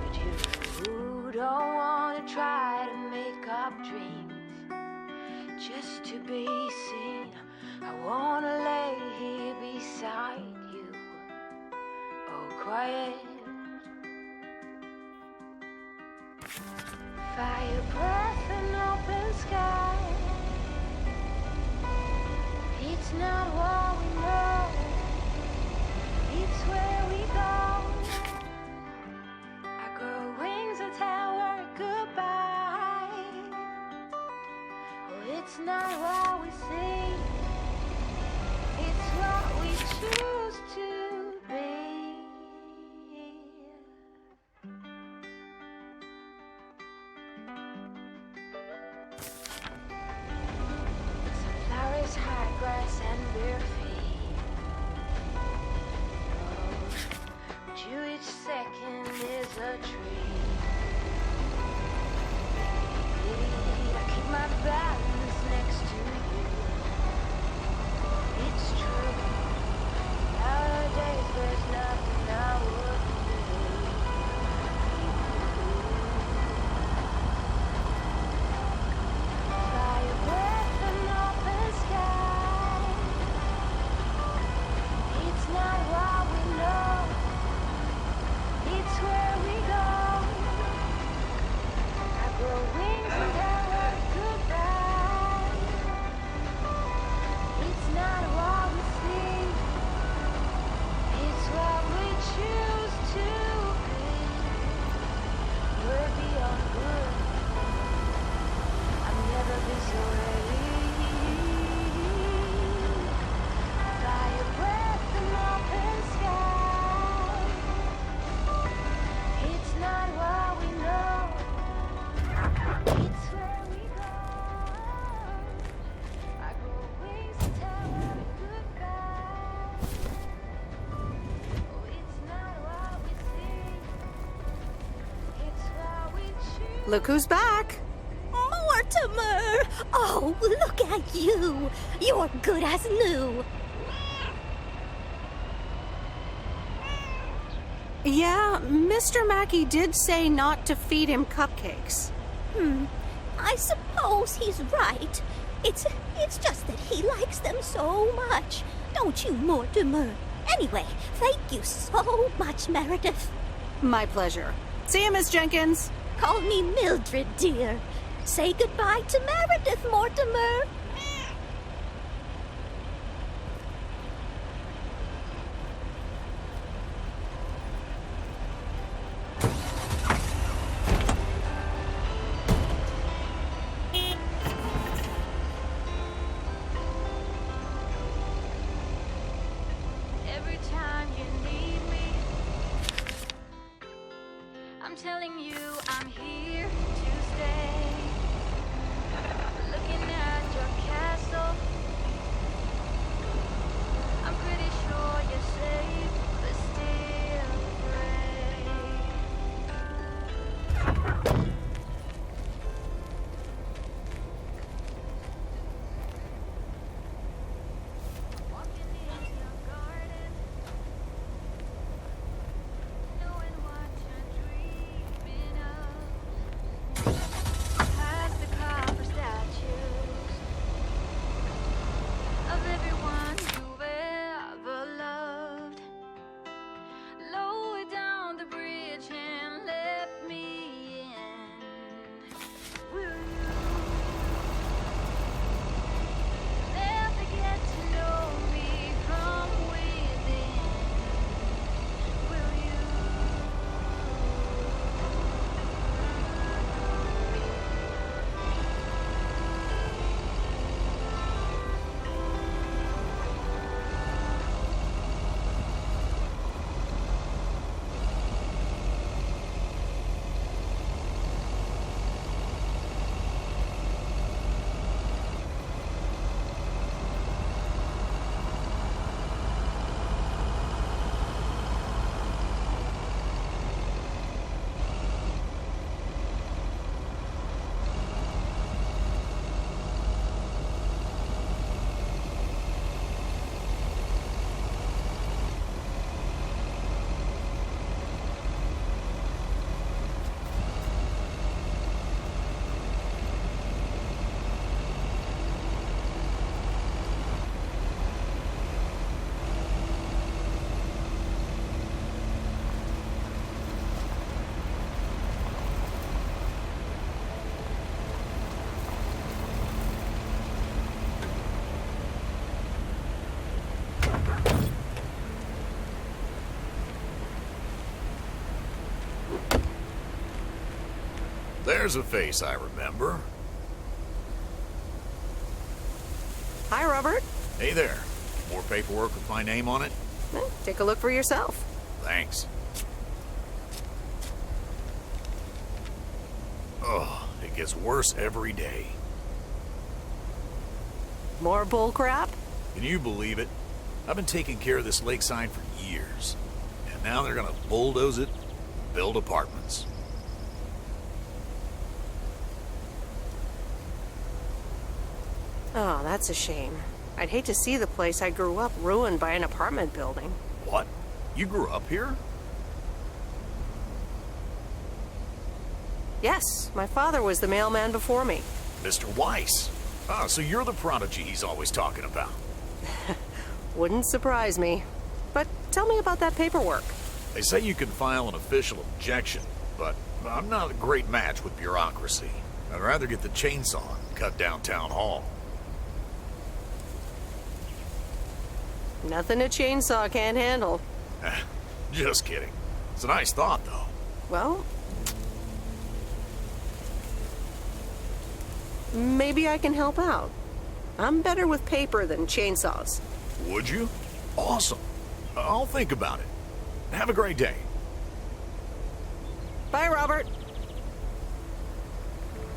But you don't wanna try to make up dreams just to be seen. I wanna lay here beside you, oh quiet. Fire breath and open sky. It's It's not what we know, it's where we go. I grow wings and tell her goodbye. Oh, it's not what we see, it's what we choose to be. Flowers, high grass, and bare feet. Oh, to each second is a treat. I keep my balance next to you. It's true. Nowadays there's nothing I wouldn't do. Fly with an open sky. It's not what we know, it's where we go. I grow wings and tell her goodbye. It's not what we see, it's what we choose to be. We're beyond good, I'll never be so ready. Fire breath and open sky. It's not what we know, it's where we go. I grow wings and tell her goodbye. Oh, it's not what we see, it's what we choose. Look who's back. Mortimer! Oh, look at you! You're good as new. Yeah, Mr. Mackey did say not to feed him cupcakes. I suppose he's right. It's just that he likes them so much. Don't you, Mortimer? Anyway, thank you so much, Meredith. My pleasure. See you, Miss Jenkins. Call me Mildred, dear. Say goodbye to Meredith, Mortimer. Every time you need me, I'm telling you I'm here to stay. Looking at your There's a face I remember. Hi, Robert. Hey there. More paperwork with my name on it? Take a look for yourself. Thanks. Oh, it gets worse every day. More bull crap? Can you believe it? I've been taking care of this lakeside for years. And now they're gonna bulldoze it, build apartments. Oh, that's a shame. I'd hate to see the place I grew up ruined by an apartment building. What? You grew up here? Yes, my father was the mailman before me. Mr. Weiss. Ah, so you're the prodigy he's always talking about. Wouldn't surprise me. But tell me about that paperwork. They say you can file an official objection, but I'm not a great match with bureaucracy. I'd rather get the chainsaw and cut down town hall. Nothing a chainsaw can't handle. Just kidding. It's a nice thought, though. Well, maybe I can help out. I'm better with paper than chainsaws. Would you? Awesome. I'll think about it. Have a great day. Bye, Robert.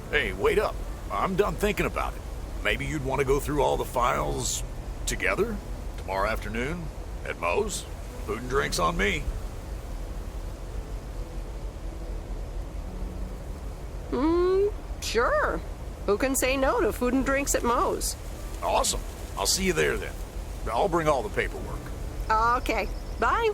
Hey, wait up. I'm done thinking about it. Maybe you'd want to go through all the files together? Tomorrow afternoon? At Moe's? Food and drinks on me. Sure. Who can say no to food and drinks at Moe's? Awesome. I'll see you there then. I'll bring all the paperwork. Okay. Bye.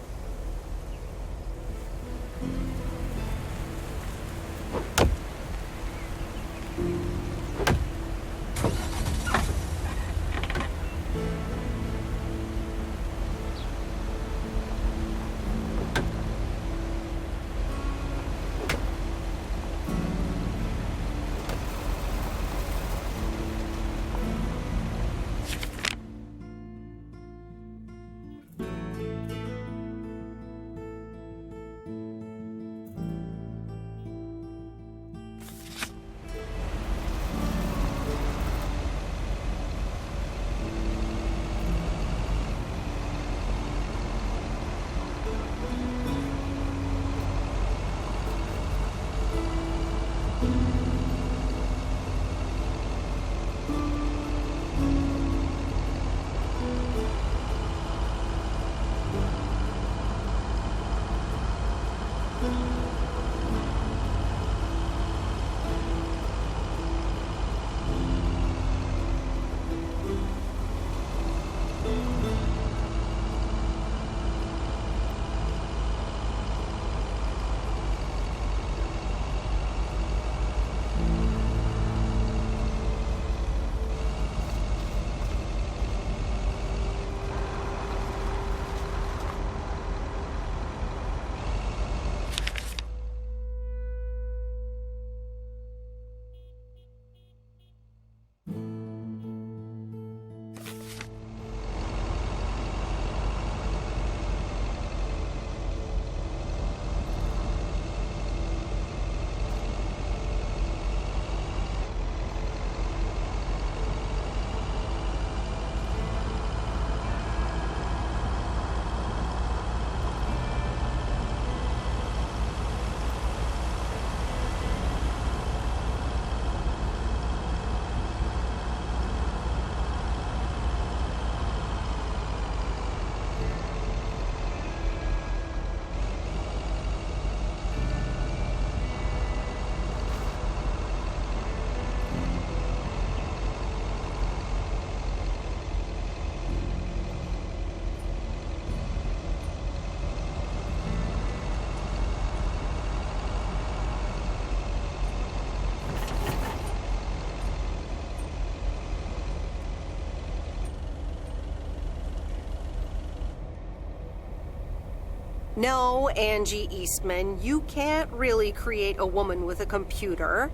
No, Angie Eastman, you can't really create a woman with a computer.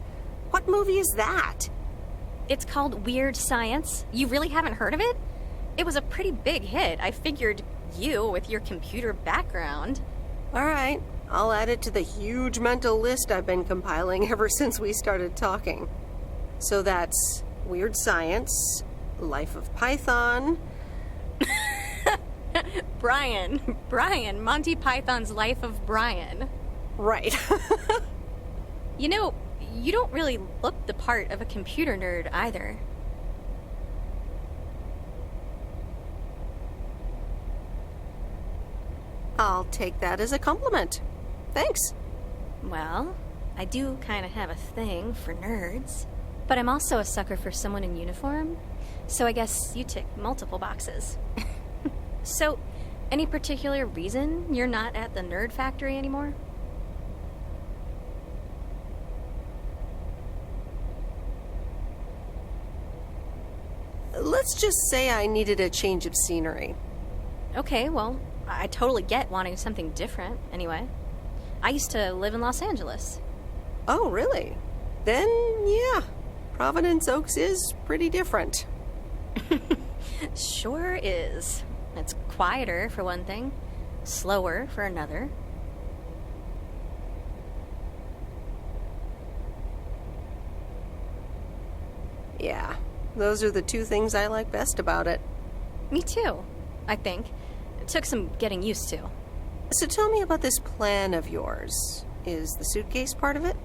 What movie is that? It's called Weird Science. You really haven't heard of it? It was a pretty big hit. I figured you, with your computer background. All right, I'll add it to the huge mental list I've been compiling ever since we started talking. So that's weird science, life of Python. Brian, Monty Python's Life of Brian. Right. You know, you don't really look the part of a computer nerd either. I'll take that as a compliment. Thanks. Well, I do kind of have a thing for nerds. But I'm also a sucker for someone in uniform, so I guess you tick multiple boxes. So, any particular reason you're not at the nerd factory anymore? Let's just say I needed a change of scenery. Okay, well, I totally get wanting something different, anyway. I used to live in Los Angeles. Oh, really? Then, yeah. Providence Oaks is pretty different. Sure is. It's quieter, for one thing. Slower, for another. Yeah, those are the two things I like best about it. Me too, I think. It took some getting used to. So tell me about this plan of yours. Is the suitcase part of it?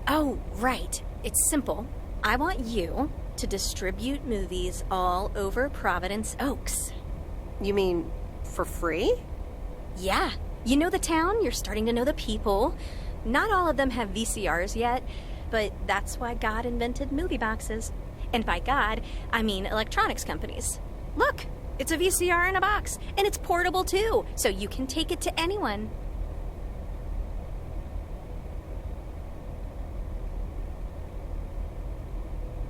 Oh, right. It's simple. I want you to distribute movies all over Providence Oaks. You mean for free? Yeah. You know the town, you're starting to know the people. Not all of them have VCRs yet, but that's why God invented movie boxes. And by God, I mean electronics companies. Look, it's a VCR in a box, and it's portable too, so you can take it to anyone.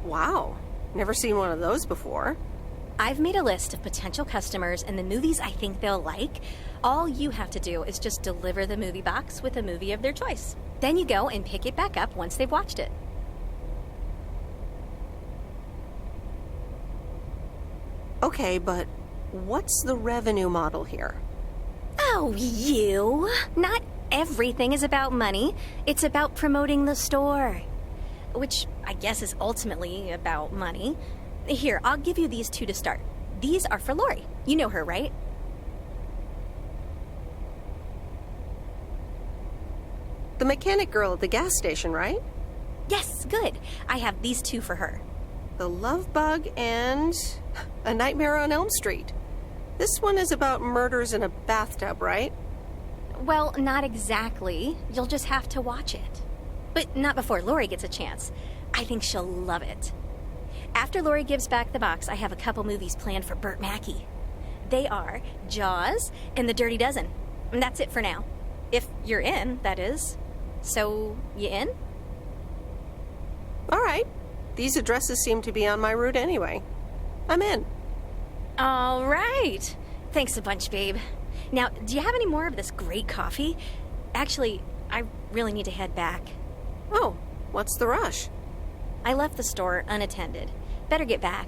Wow, never seen one of those before. I've made a list of potential customers and the movies I think they'll like. All you have to do is just deliver the movie box with a movie of their choice. Then you go and pick it back up once they've watched it. Okay, but what's the revenue model here? Oh, you! Not everything is about money. It's about promoting the store. Which I guess is ultimately about money. Here, I'll give you these two to start. These are for Lori. You know her, right? The mechanic girl at the gas station, right? Yes, good. I have these two for her. The Love Bug and A Nightmare on Elm Street. This one is about murders in a bathtub, right? Well, not exactly. You'll just have to watch it. But not before Lori gets a chance. I think she'll love it. After Lori gives back the box, I have a couple movies planned for Burt Mackey. They are Jaws and The Dirty Dozen. And that's it for now. If you're in, that is. So, you in? All right. These addresses seem to be on my route anyway. I'm in. All right. Thanks a bunch, babe. Now, do you have any more of this great coffee? Actually, I really need to head back. Oh, what's the rush? I left the store unattended. Better get back.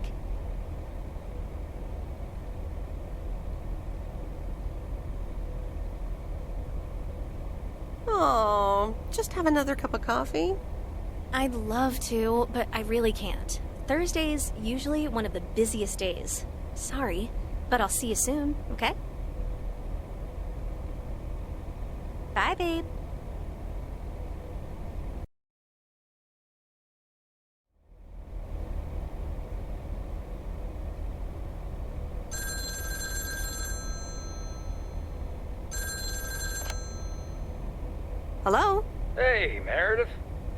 Oh, just have another cup of coffee? I'd love to, but I really can't. Thursday's usually one of the busiest days. Sorry, but I'll see you soon, okay? Bye, babe. Hello? Hey, Meredith.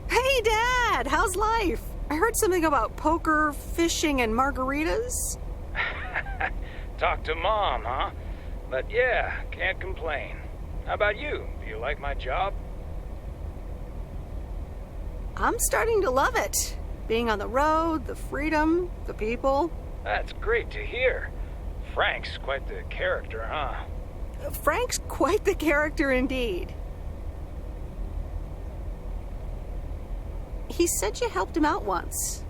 Hey, Dad! How's life? I heard something about poker, fishing, and margaritas. Talk to Mom, huh? But yeah, can't complain. How about you? Do you like my job? I'm starting to love it. Being on the road, the freedom, the people. That's great to hear. Frank's quite the character, huh? Frank's quite the character indeed. He said you helped him out once.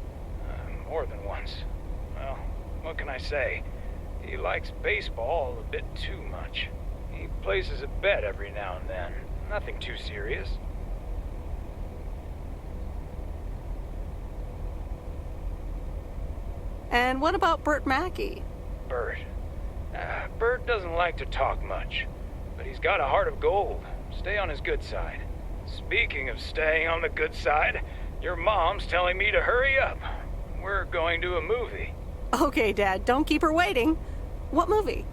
More than once. Well, what can I say? He likes baseball a bit too much. He places a bet every now and then. Nothing too serious. And what about Bert Mackey? Bert. Bert doesn't like to talk much, but he's got a heart of gold. Stay on his good side. Speaking of staying on the good side, your mom's telling me to hurry up. We're going to a movie. Okay, Dad, don't keep her waiting. What movie?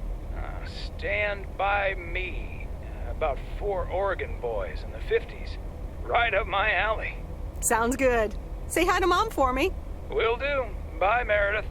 Stand By Me. About 4 Oregon boys in the 50s. Right up my alley. Sounds good. Say hi to Mom for me. Will do. Bye, Meredith.